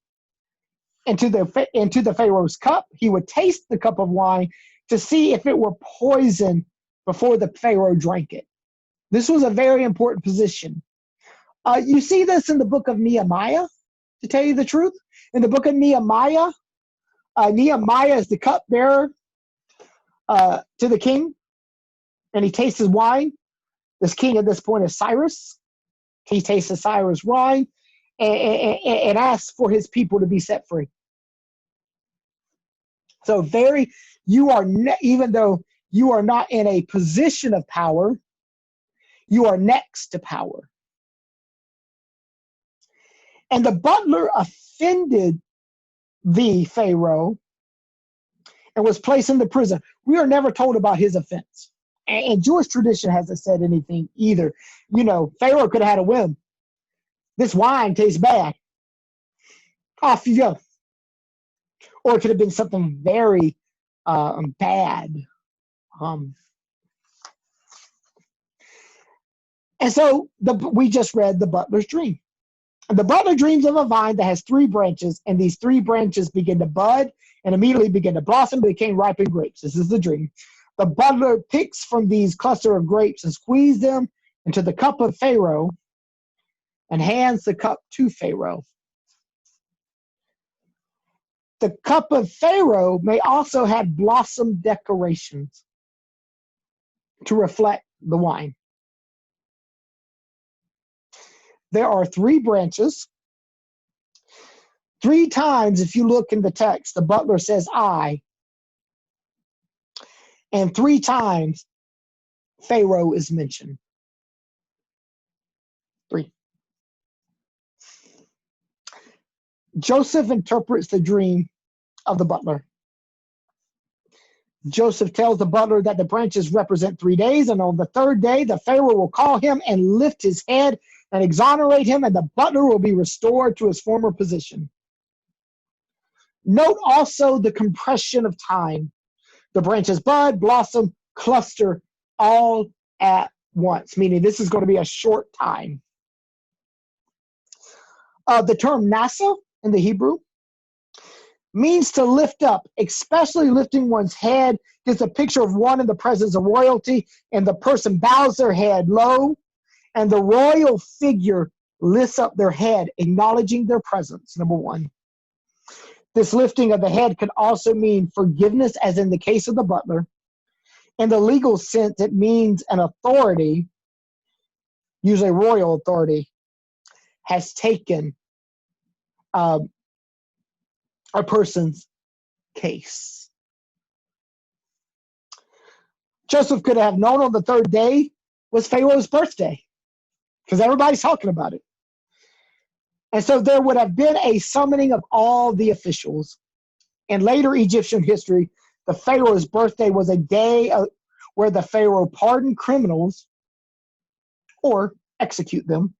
into the Pharaoh's cup. He would taste the cup of wine to see if it were poison before the Pharaoh drank it. This was a very important position. You see this in the book of Nehemiah, to tell you the truth. In the book of Nehemiah, Nehemiah is the cupbearer to the king, and he tastes his wine. This king at this point is Cyrus. He tastes Cyrus' wine and asks for his people to be set free. So even though you are not in a position of power, you are next to power. And the butler offended the Pharaoh and was placed in the prison. We are never told about his offense. And Jewish tradition hasn't said anything either. You know, Pharaoh could have had a whim. This wine tastes bad. Off you go. Or it could have been something very bad. And so we just read the butler's dream. The butler dreams of a vine that has 3 branches, and these 3 branches begin to bud and immediately begin to blossom and became ripened grapes. This is the dream. The butler picks from these cluster of grapes and squeezes them into the cup of Pharaoh and hands the cup to Pharaoh. The cup of Pharaoh may also have blossom decorations to reflect the wine. There are 3 branches. 3 times, if you look in the text, the butler says, I. And 3 times, Pharaoh is mentioned. 3. Joseph interprets the dream of the butler. Joseph tells the butler that the branches represent 3 days, and on the 3rd day, the Pharaoh will call him and lift his head and exonerate him, and the butler will be restored to his former position. Note also the compression of time. The branches bud, blossom, cluster all at once, meaning this is going to be a short time. The term Nasa in the Hebrew means to lift up, especially lifting one's head. Gives a picture of one in the presence of royalty, and the person bows their head low, and the royal figure lifts up their head, acknowledging their presence, number one. This lifting of the head could also mean forgiveness, as in the case of the butler. In the legal sense, it means an authority, usually royal authority, has taken a person's case. Joseph could have known on the third day was Pharaoh's birthday, because everybody's talking about it. And so there would have been a summoning of all the officials. In later Egyptian history, the Pharaoh's birthday was a day where the Pharaoh pardoned criminals or execute them.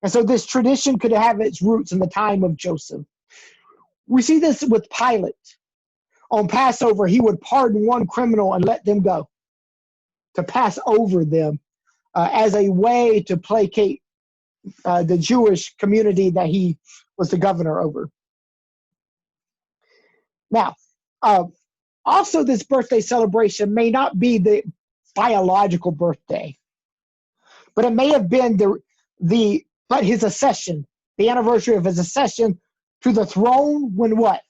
And so this tradition could have its roots in the time of Joseph. We see this with Pilate. On Passover, he would pardon one criminal and let them go, to pass over them as a way to placate the Jewish community that he was the governor over. Now, also this birthday celebration may not be the biological birthday, but it may have been but his accession, the anniversary of his accession to the throne, when what?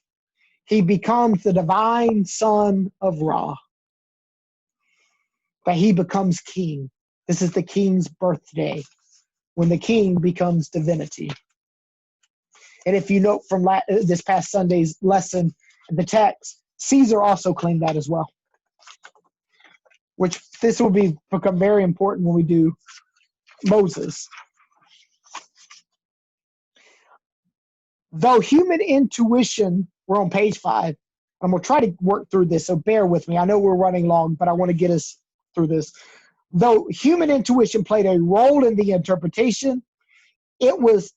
He becomes the divine son of Ra. That he becomes king. This is the king's birthday, when the king becomes divinity. And if you note from this past Sunday's lesson, the text, Caesar also claimed that as well. Which this will become very important when we do Moses. Though human intuition, we're on page 5. I'm going to try to work through this, so bear with me. I know we're running long, but I want to get us through this. Though human intuition played a role in the interpretation, it was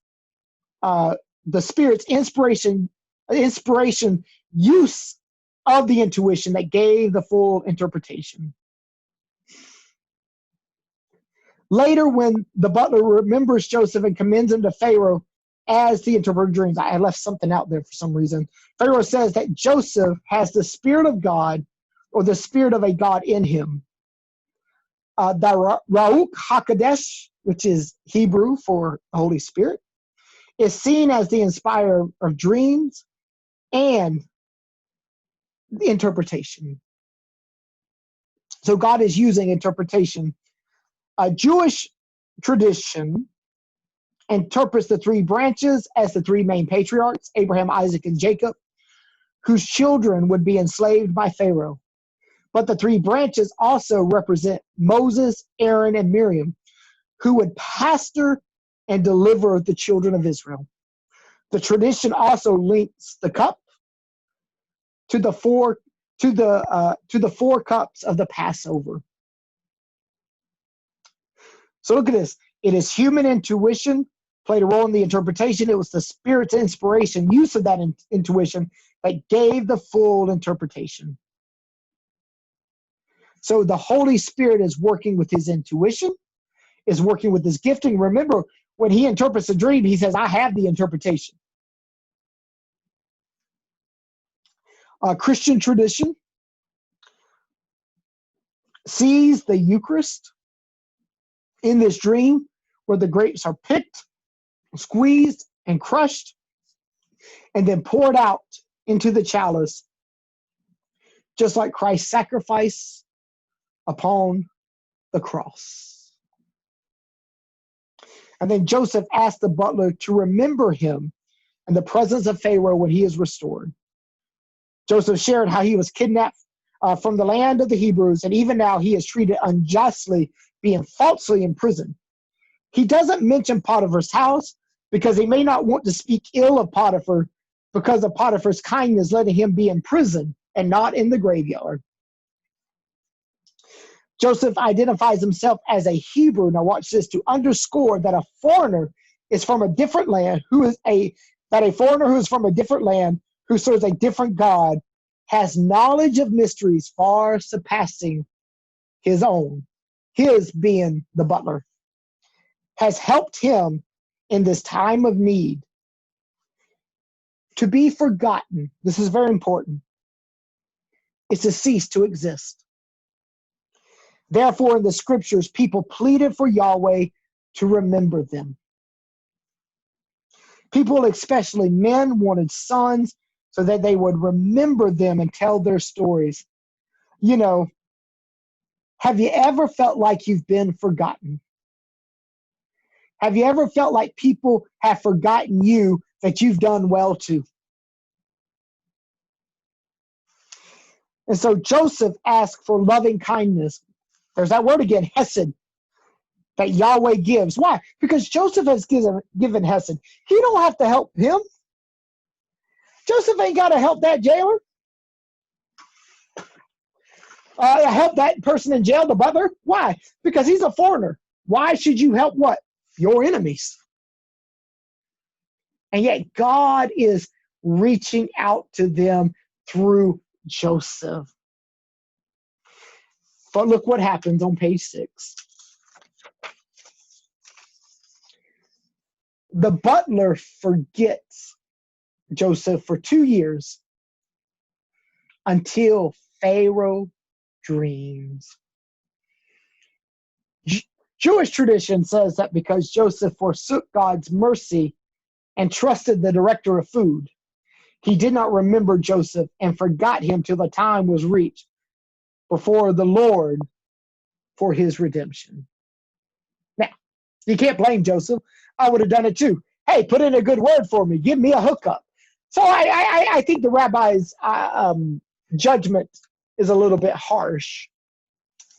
the Spirit's inspiration use of the intuition that gave the full interpretation. Later, when the butler remembers Joseph and commends him to Pharaoh as the interpreter of dreams, I left something out there for some reason. Pharaoh says that Joseph has the Spirit of God, or the Spirit of a God in him. The Ruach HaKodesh, which is Hebrew for the Holy Spirit, is seen as the inspirer of dreams and the interpretation. So God is using interpretation. A Jewish tradition interprets the 3 branches as the 3 main patriarchs, Abraham, Isaac, and Jacob, whose children would be enslaved by Pharaoh. But the 3 branches also represent Moses, Aaron, and Miriam, who would pastor and deliver the children of Israel. The tradition also links the cup to the 4 cups of the Passover. So look at this. It is human intuition played a role in the interpretation. It was the Spirit's inspiration, use of that intuition, that gave the full interpretation. So the Holy Spirit is working with his intuition, is working with his gifting. Remember, when he interprets a dream, he says, I have the interpretation. Christian tradition sees the Eucharist in this dream, where the grapes are picked, squeezed, and crushed, and then poured out into the chalice, just like Christ's sacrifice upon the cross. And then Joseph asked the butler to remember him in the presence of Pharaoh when he is restored. Joseph shared how he was kidnapped from the land of the Hebrews, and even now he is treated unjustly, being falsely imprisoned. He doesn't mention Potiphar's house because he may not want to speak ill of Potiphar, because of Potiphar's kindness letting him be in prison and not in the graveyard. Joseph identifies himself as a Hebrew. Now watch this, to underscore that a foreigner is from a different land, that a foreigner who is from a different land, who serves a different God, has knowledge of mysteries far surpassing his own, his being the butler, has helped him in this time of need To be forgotten, this is very important, is to cease to exist. Therefore, in the scriptures, people pleaded for Yahweh to remember them. People, especially men, wanted sons so that they would remember them and tell their stories. You know, have you ever felt like you've been forgotten? Have you ever felt like people have forgotten you that you've done well to? And so Joseph asked for loving kindness. There's that word again, hesed, that Yahweh gives. Why? Because Joseph has given hesed. He don't have to help him. Joseph ain't got to help that jailer. Help that person in jail, the butler. Why? Because he's a foreigner. Why should you help what? Your enemies. And yet God is reaching out to them through Joseph. But look what happens on page 6. The butler forgets Joseph for 2 years until Pharaoh dreams. Jewish tradition says that because Joseph forsook God's mercy and trusted the director of food, he did not remember Joseph and forgot him till the time was reached before the Lord for his redemption. Now, you can't blame Joseph. I would have done it too. Hey, put in a good word for me. Give me a hookup. So I think the rabbi's judgment is a little bit harsh.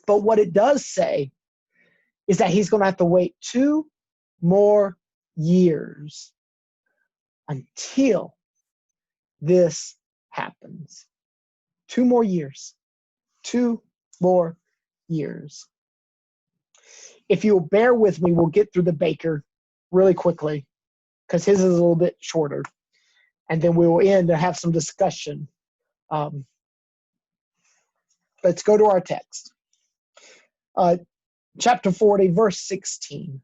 But what it does say is that he's going to have to wait 2 more years until this happens. 2 more years. 2 more years. If you'll bear with me, we'll get through the baker really quickly because his is a little bit shorter. And then we will end and have some discussion. Let's go to our text. Chapter 40, verse 16.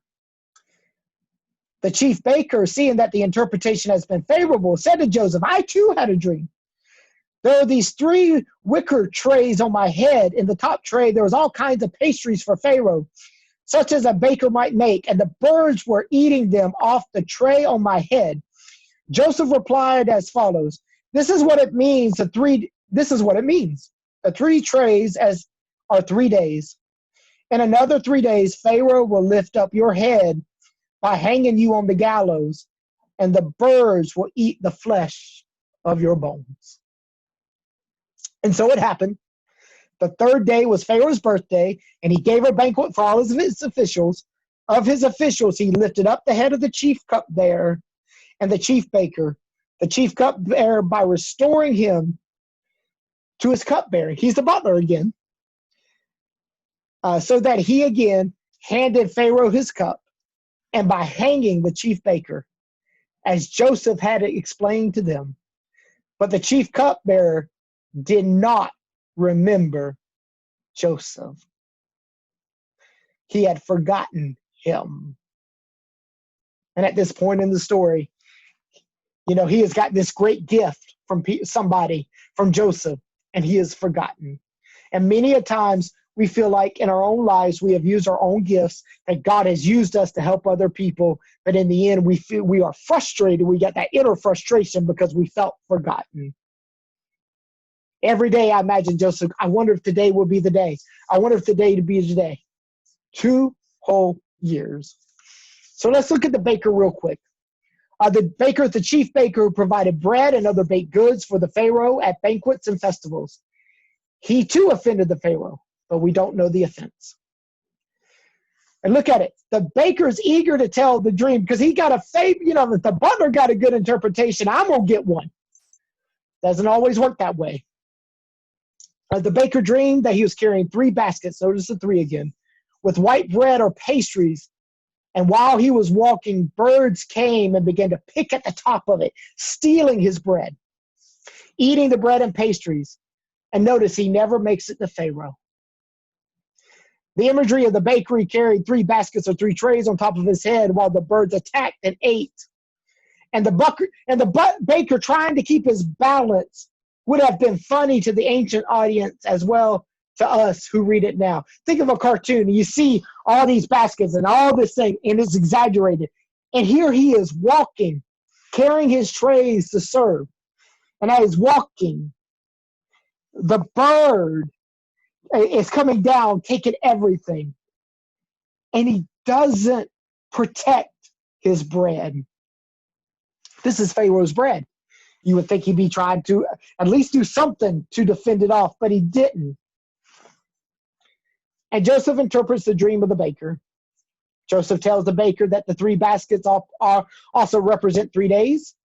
The chief baker, seeing that the interpretation has been favorable, said to Joseph, I too had a dream. There are these 3 wicker trays on my head. In the top tray, there was all kinds of pastries for Pharaoh, such as a baker might make, and the birds were eating them off the tray on my head. Joseph replied as follows, This is what it means. The 3 trays are 3 days. In another 3 days, Pharaoh will lift up your head by hanging you on the gallows, and the birds will eat the flesh of your bones. And so it happened. The 3rd day was Pharaoh's birthday, and he gave a banquet for all of his officials. Of his officials, he lifted up the head of the chief cupbearer and the chief baker. The chief cupbearer, by restoring him to his cupbearer, he's the butler again, so that he again handed Pharaoh his cup, and by hanging the chief baker, as Joseph had explained to them. But the chief cupbearer did not remember Joseph. He had forgotten him. And at this point in the story, he has got this great gift from somebody, from Joseph, and he is forgotten. And many a times we feel like in our own lives we have used our own gifts, that God has used us to help other people, but in the end we feel we are frustrated. We get that inner frustration because we felt forgotten. Every day I imagine Joseph, I wonder if today will be the day. I wonder if today to be today. 2 whole years. So let's look at the baker real quick. The baker is the chief baker who provided bread and other baked goods for the Pharaoh at banquets and festivals. He too offended the Pharaoh, but we don't know the offense. And look at it. The baker is eager to tell the dream because he got a favor. If the butler got a good interpretation, I'm going to get one. Doesn't always work that way. The baker dreamed that he was carrying 3 baskets, notice the 3 again, with white bread or pastries. And while he was walking, birds came and began to pick at the top of it, stealing his bread, eating the bread and pastries. And notice he never makes it to Pharaoh. The imagery of the bakery carried 3 baskets or 3 trays on top of his head while the birds attacked and ate. And the baker trying to keep his balance would have been funny to the ancient audience as well to us who read it now. Think of a cartoon. And you see all these baskets and all this thing, and it's exaggerated. And here he is walking, carrying his trays to serve. And as he's walking, the bird is coming down, taking everything. And he doesn't protect his bread. This is Pharaoh's bread. You would think he'd be trying to at least do something to defend it off, but he didn't. And Joseph interprets the dream of the baker. Joseph tells the baker that the 3 baskets also represent 3 days.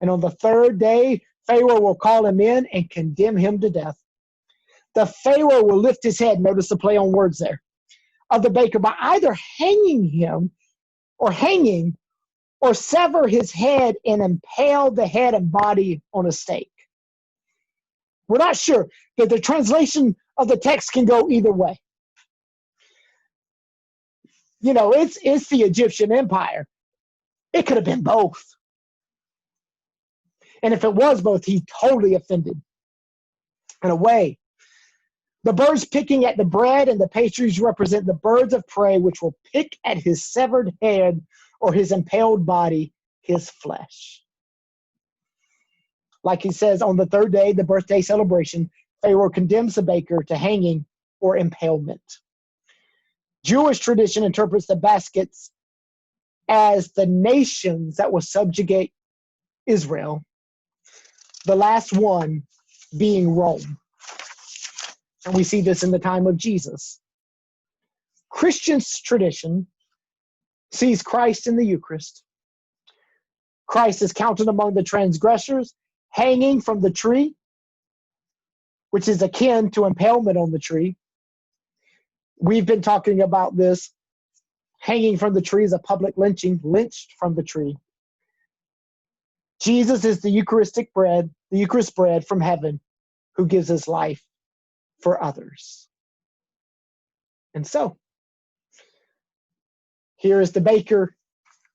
And on the 3rd day, Pharaoh will call him in and condemn him to death. The Pharaoh will lift his head, notice the play on words there, of the baker by either hanging him or sever his head and impale the head and body on a stake. We're not sure. That the translation of the text can go either way. You know, it's the Egyptian Empire. It could have been both. And if it was both, he totally offended. In a way, the birds picking at the bread and the pastries represent the birds of prey, which will pick at his severed head or his impaled body, his flesh. Like he says, on the 3rd day, the birthday celebration, Pharaoh condemns the baker to hanging or impalement. Jewish tradition interprets the baskets as the nations that will subjugate Israel, the last one being Rome. And we see this in the time of Jesus. Christian's tradition sees Christ in the Eucharist. Christ is counted among the transgressors, hanging from the tree, which is akin to impalement on the tree. We've been talking about this. Hanging from the tree is a public lynching, lynched from the tree. Jesus is the Eucharist bread from heaven, who gives his life for others. And so, here is the baker,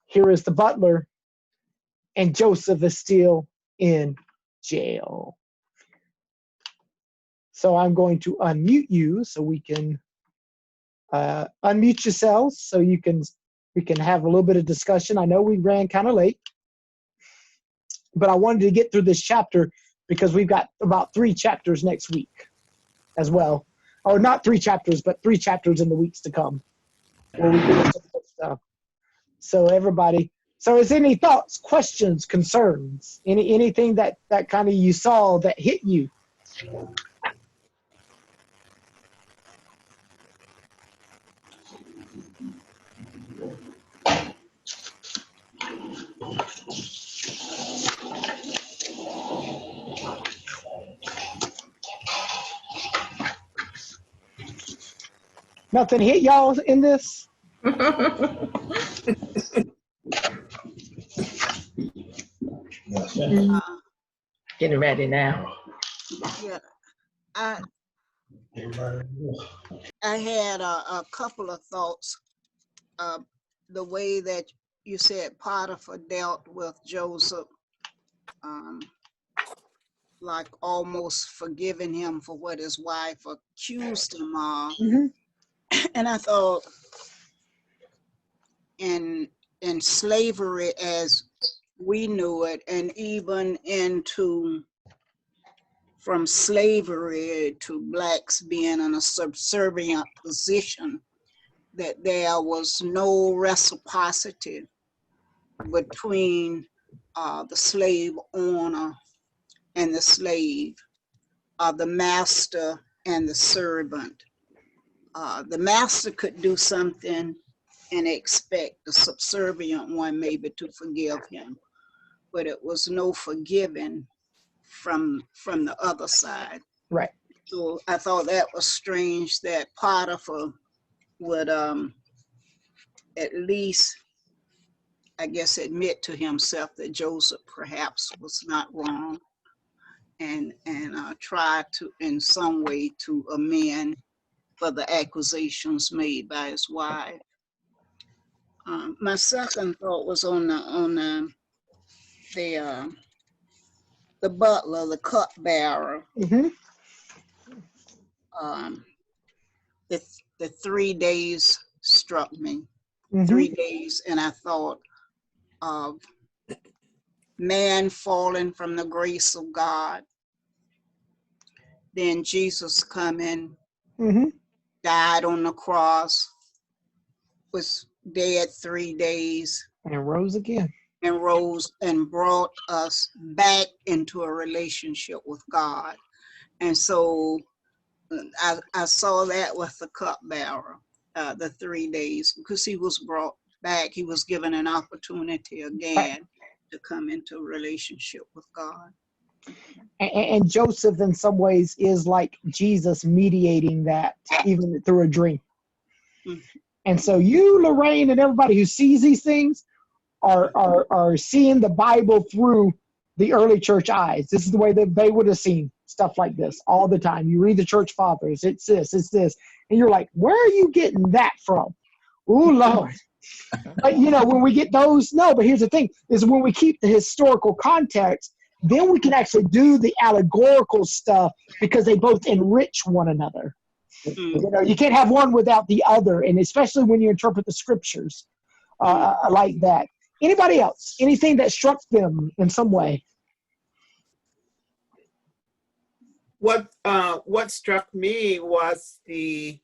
here is the butler, and Joseph is still in jail. So I'm going to unmute you so we can unmute yourselves so we can have a little bit of discussion. I know we ran kind of late, but I wanted to get through this chapter because we've got about 3 chapters next week as well. Or not 3 chapters, but 3 chapters in the weeks to come where we do some good stuff. So everybody, so is any thoughts, questions, concerns, anything that kind of you saw that hit you? Nothing hit y'all in this? Getting ready now. Yeah, I had a couple of thoughts. The way that you said Potiphar dealt with Joseph, like almost forgiving him for what his wife accused him of. Mm-hmm. And I thought in slavery as we knew it, and even from slavery to blacks being in a subservient position, that there was no reciprocity between the slave owner and the slave, the master and the servant. The master could do something and expect the subservient one maybe to forgive him, but it was no forgiving from the other side. Right. So I thought that was strange that Potiphar would at least, I guess, admit to himself that Joseph perhaps was not wrong, and try to in some way to amend for the accusations made by his wife. My second thought was on the the butler, the cupbearer, Mm-hmm. um, the 3 days struck me. Mm-hmm. 3 days, and I thought of man falling from the grace of God. Then Jesus coming, Mm-hmm. died on the cross, was dead 3 days, And rose again. and rose and brought us back into a relationship with God. And so I saw that with the cupbearer, the 3 days, because he was brought back. He was given an opportunity again to come into a relationship with God. And Joseph, in some ways, is like Jesus mediating that, even through a dream. Mm. And so you, Lorraine, and everybody who sees these things are seeing the Bible through the early church eyes. This is the way that they would have seen stuff like this all the time. You read the church fathers, it's this, and you're like, where are you getting that from? Oh, Lord. But you know, when we get those, no, but here's the thing, is when we keep the historical context, then we can actually do the allegorical stuff, because they both enrich one another. Mm. You know, you can't have one without the other, and especially when you interpret the scriptures like that. Anybody else? Anything that struck them in some way? What struck me was the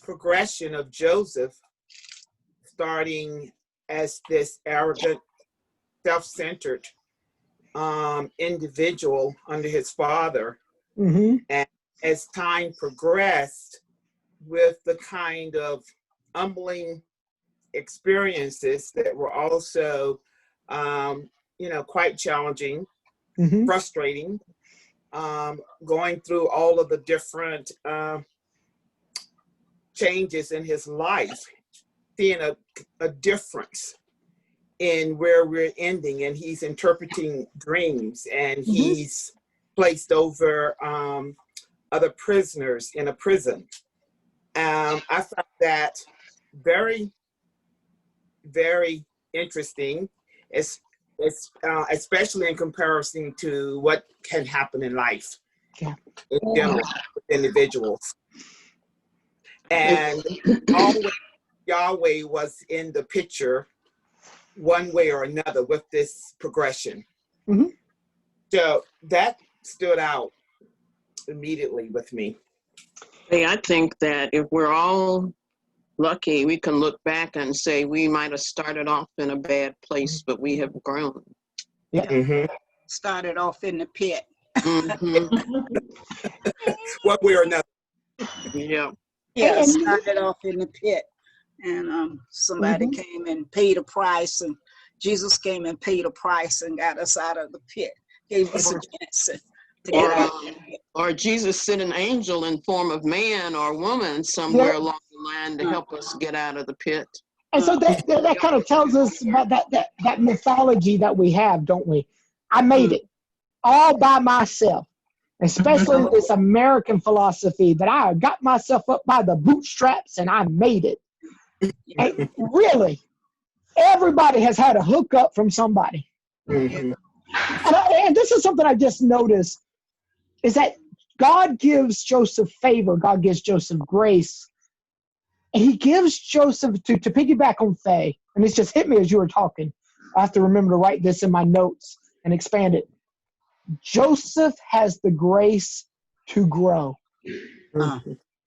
progression of Joseph, starting as this arrogant, self-centered individual under his father, Mm-hmm. and as time progressed, with the kind of humbling experiences that were also, quite challenging, Mm-hmm. frustrating, going through all of the different changes in his life, seeing a difference in where we're ending, and he's interpreting dreams, and Mm-hmm. he's placed over other prisoners in a prison. I found that very, very interesting, especially in comparison to what can happen in life, Yeah. in general, with individuals. And always Yahweh was in the picture one way or another with this progression. Mm-hmm. So that stood out immediately with me. Hey, I think that if we're all lucky, we can look back and say we might have started off in a bad place, but we have grown. Yeah. Mm-hmm. Started off in the pit. Mm-hmm. One way or another. Yeah. Yeah, And- started off in the pit. And somebody Mhm. came and paid a price, and Jesus came and paid a price and got us out of the pit, gave us a chance to get out of the pit. Or Jesus sent an angel in form of man or woman somewhere Yeah. along the line to help us get out of the pit. And so that kind of tells us about that mythology that we have, don't we? I made it all by myself, especially this American philosophy that I got myself up by the bootstraps and I made it. And really, everybody has had a hookup from somebody. Mm-hmm. And this is something I just noticed, is that God gives Joseph favor, God gives Joseph grace. And he gives Joseph, to piggyback on Faye, and this just hit me as you were talking. I have to remember to write this in my notes and expand it. Joseph has the grace to grow.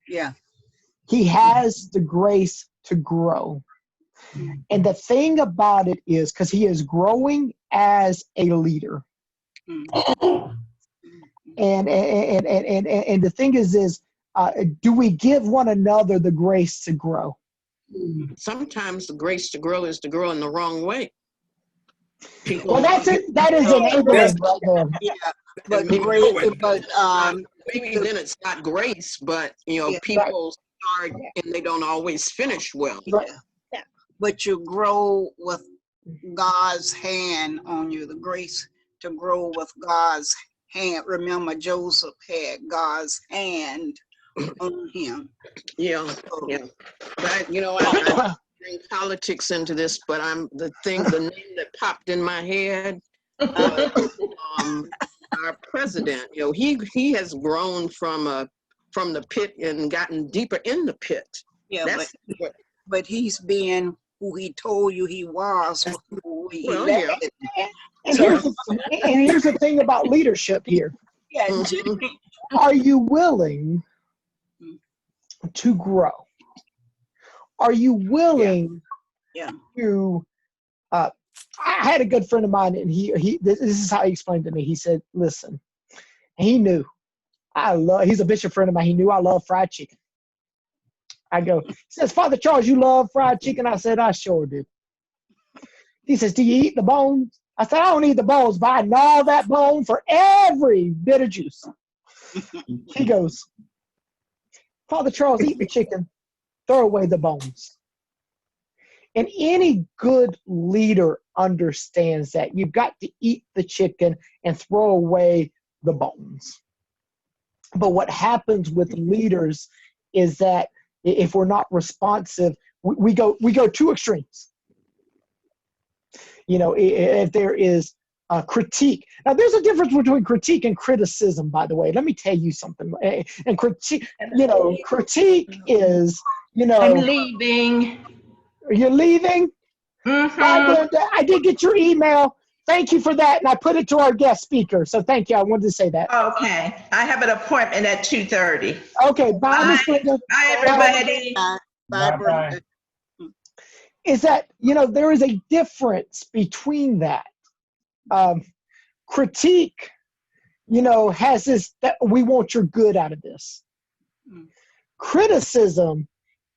Yeah. He has the grace to grow. And the thing about it is, because he is growing as a leader. And the thing is do we give one another the grace to grow? Sometimes the grace to grow is to grow in the wrong way. People, Well, that's it. That is enabling right there. Yeah. But maybe great, but maybe then it's not grace, but Yeah. people start and they don't always finish well. Right. but you grow with God's hand on you, the grace to grow with God's hand. Remember, Joseph had God's hand on him. Yeah, yeah. But I bring politics into this, but the name that popped in my head But our president, he has grown from the pit and gotten deeper in the pit. Yeah, That's what, but he's being who he told you he was. Who he well, left. yeah. And here's the thing about leadership here. Yeah, Mhm. Are you willing to grow? Are you willing Yeah. to I had a good friend of mine, and this is how he explained to me. He said, listen, he knew he's a bishop friend of mine. He knew I love fried chicken. I go, he says, Father Charles, you love fried chicken? I said, I sure do. He says, do you eat the bones? I said, I don't eat the bones, but I gnaw that bone for every bit of juice. He goes, Father Charles, eat the chicken, throw away the bones. And any good leader understands that you've got to eat the chicken and throw away the bones. But what happens with leaders is that if we're not responsive, we go two extremes. If there is a critique. Now, there's a difference between critique and criticism, by the way. Let me tell you something. And critique is, I'm leaving. you're leaving. Mhm. I did get your email. Thank you for that. And I put it to our guest speaker. So thank you. I wanted to say that. Okay. I have an appointment at 2:30. Okay. Bye, Miss Brenda. Bye, everybody. Bye, Brenda. Is that, there is a difference between that. Critique, has this, that we want your good out of this. Criticism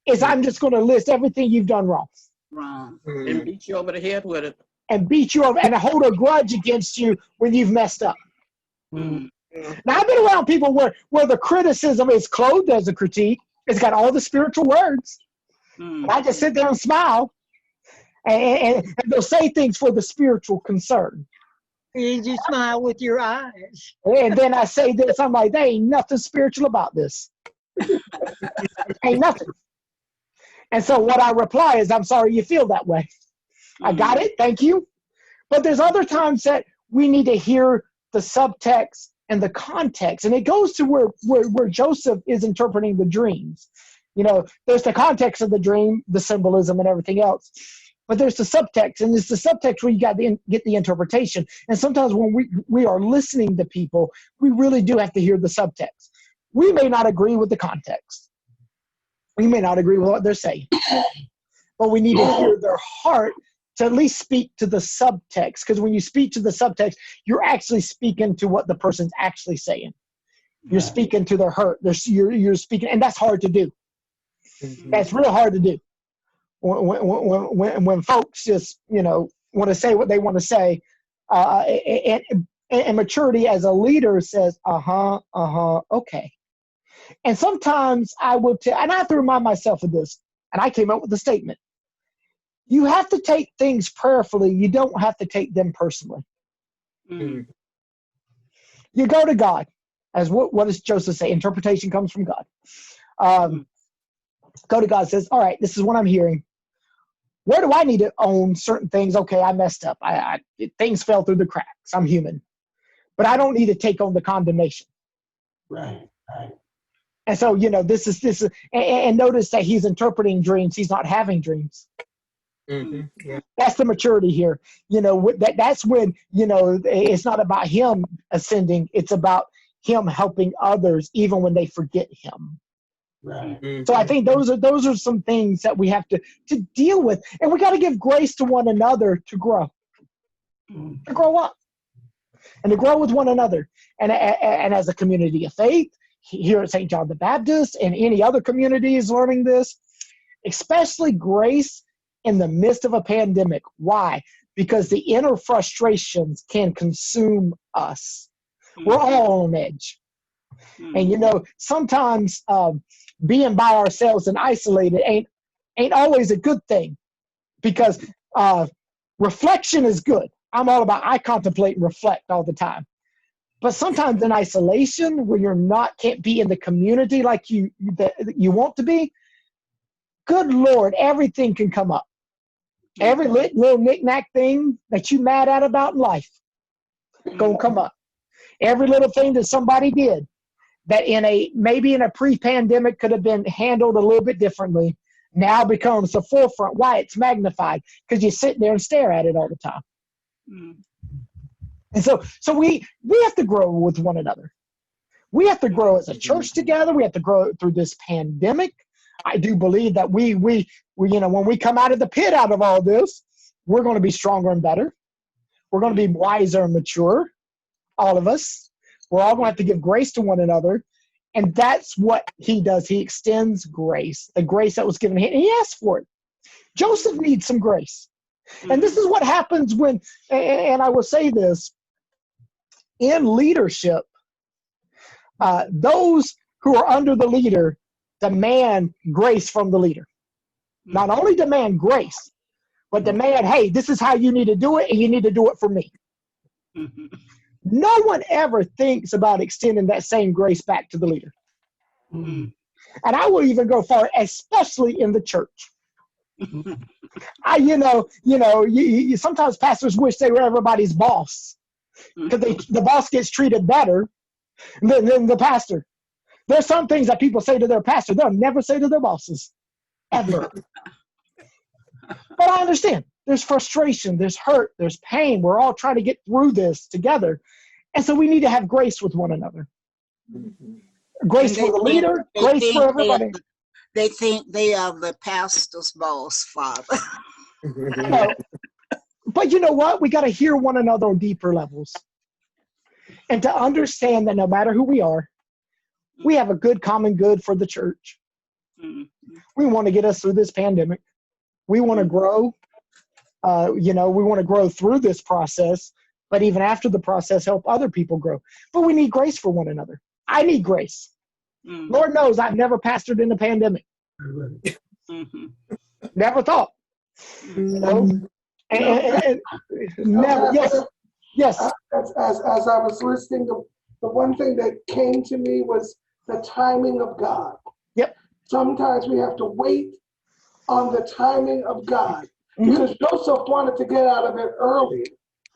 is I'm just going to list everything you've done wrong. Wrong. And beat you over the head with it. And beat you over and hold a grudge against you when you've messed up. Mm. Now, I've been around people where the criticism is clothed as a critique. It's got all the spiritual words. And I just sit there and smile. And they'll say things for the spiritual concern. You smile with your eyes. And then I say this, I'm like, there ain't nothing spiritual about this. Ain't nothing. And so what I reply is, I'm sorry you feel that way. I got it, thank you. But there's other times that we need to hear the subtext and the context. And it goes to where Joseph is interpreting the dreams. There's the context of the dream, the symbolism and everything else. But there's the subtext, and it's the subtext where you got to get the interpretation. And sometimes when we are listening to people, we really do have to hear the subtext. We may not agree with the context. We may not agree with what they're saying. But we need to hear their heart to at least speak to the subtext. Because when you speak to the subtext, you're actually speaking to what the person's actually saying. You're speaking to their hurt. You're speaking, and that's hard to do. That's real hard to do. When folks just want to say what they want to say, and maturity as a leader says okay. And sometimes I would and I have to remind myself of this, and I came up with a statement. You have to take things prayerfully. You don't have to take them personally. You go to God, as what does Joseph say? Interpretation comes from God. Go to God, says, all right, this is what I'm hearing. Where do I need to own certain things? Okay, I messed up. Things fell through the cracks. I'm human. But I don't need to take on the condemnation. Right. And so, this is, and notice that he's interpreting dreams. He's not having dreams. Yeah. That's the maturity here. That's when, it's not about him ascending. It's about him helping others, even when they forget him. Right. So I think those are some things that we have to deal with, and we got to give grace to one another to grow up, and to grow with one another, and as a community of faith here at St. John the Baptist and any other communities learning this, especially grace in the midst of a pandemic. Why? Because the inner frustrations can consume us. We're all on edge, and sometimes. Being by ourselves and isolated ain't always a good thing, because reflection is good. I'm all about I contemplate and reflect all the time. But sometimes in isolation, where can't be in the community like you want to be, good Lord, everything can come up. Every little knick-knack thing that you mad at about in life gonna come up. Every little thing that somebody did that maybe in a pre-pandemic could have been handled a little bit differently now becomes the forefront. Why? It's magnified because you sit there and stare at it all the time. And so we have to grow with one another. We have to grow as a church together. We have to grow through this pandemic. I do believe that we when we come out of the pit out of all this, we're going to be stronger and better. We're going to be wiser and mature, all of us. We're all going to have to give grace to one another. And that's what he does. He extends grace, the grace that was given him. And he asked for it. Joseph needs some grace. And this is what happens when, and I will say this, in leadership, those who are under the leader demand grace from the leader. Not only demand grace, but demand, hey, this is how you need to do it, and you need to do it for me. No one ever thinks about extending that same grace back to the leader. And I will even go far, especially in the church. Sometimes pastors wish they were everybody's boss because the boss gets treated better than the pastor. There's some things that people say to their pastor they'll never say to their bosses, ever. But I understand. There's frustration, there's hurt, there's pain. We're all trying to get through this together. And so we need to have grace with one another. Grace for the leader, grace for everybody. They think they are the pastor's boss, Father. But you know what? We got to hear one another on deeper levels. And to understand that no matter who we are, we have a good common good for the church. We want to get us through this pandemic. We want to grow. We want to grow through this process, but even after the process, help other people grow. But we need grace for one another. I need grace. Lord knows I've never pastored in a pandemic. Never thought. And never. Yes. As I was listening, the one thing that came to me was the timing of God. Yep. Sometimes we have to wait on the timing of God. Because Joseph wanted to get out of it early.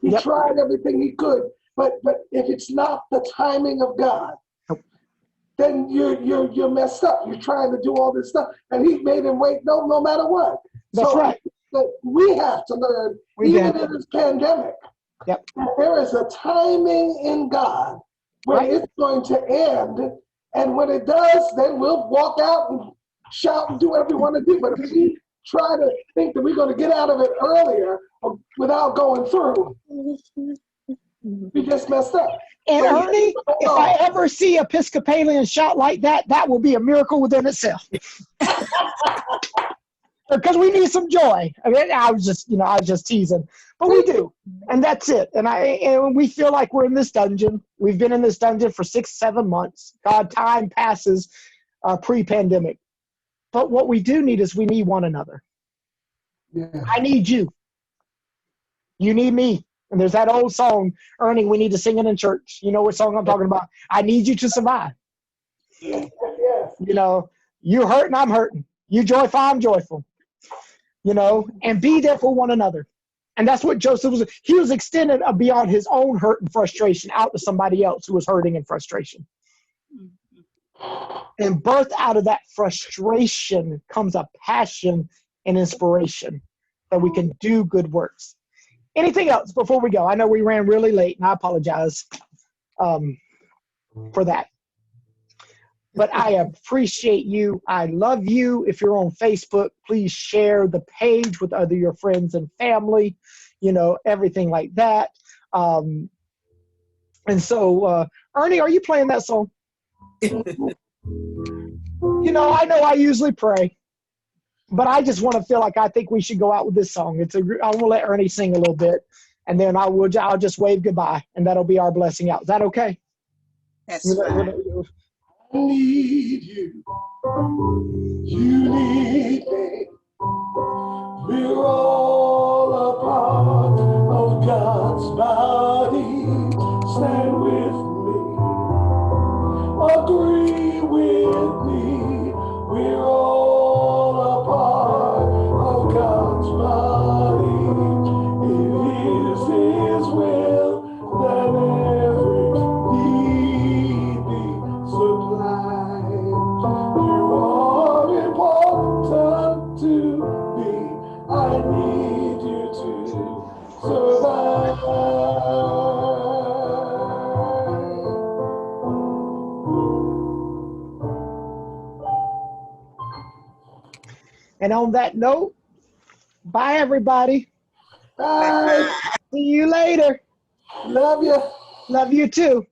He tried everything he could, but if it's not the timing of God, then you're messed up. You're trying to do all this stuff, and he made him wait no matter what. That's right. But we have to learn, even in this pandemic, that there is a timing in God when it's going to end, and when it does, then we'll walk out and shout and do whatever we want to do. But if we try to think that we're going to get out of it earlier without going through, we just messed up. And Ernie, if I ever see Episcopalians shout like that, that will be a miracle within itself. Because we need some joy. I mean, I was just teasing, but we do, and that's it. And we feel like we're in this dungeon. We've been in this dungeon for 6-7 months. God, time passes pre-pandemic. But what we do need is we need one another. Yeah. I need you. You need me. And there's that old song, Ernie, we need to sing it in church. You know what song I'm talking about? I need you to survive. Yes. You're hurting, I'm hurting. You joyful, I'm joyful. And be there for one another. And that's what Joseph was. He was extended beyond his own hurt and frustration out to somebody else who was hurting and frustration. And birth out of that frustration comes a passion and inspiration that we can do good works. Anything else before we go? I know we ran really late, and I apologize for that. But I appreciate you. I love you. If you're on Facebook, please share the page with other your friends and family, everything like that. And so, Ernie, are you playing that song? I know I usually pray, but I just want to feel like I think we should go out with this song. I want to let Ernie sing a little bit, and then I'll just wave goodbye, and that'll be our blessing out. Is that okay? That's fine. I need you. You need me. We're all a part of God's body. Stand with me. Agree with me. We're all a part of God's body. It is His will that And on that note, bye, everybody. Bye. See you later. Love you. Love you too.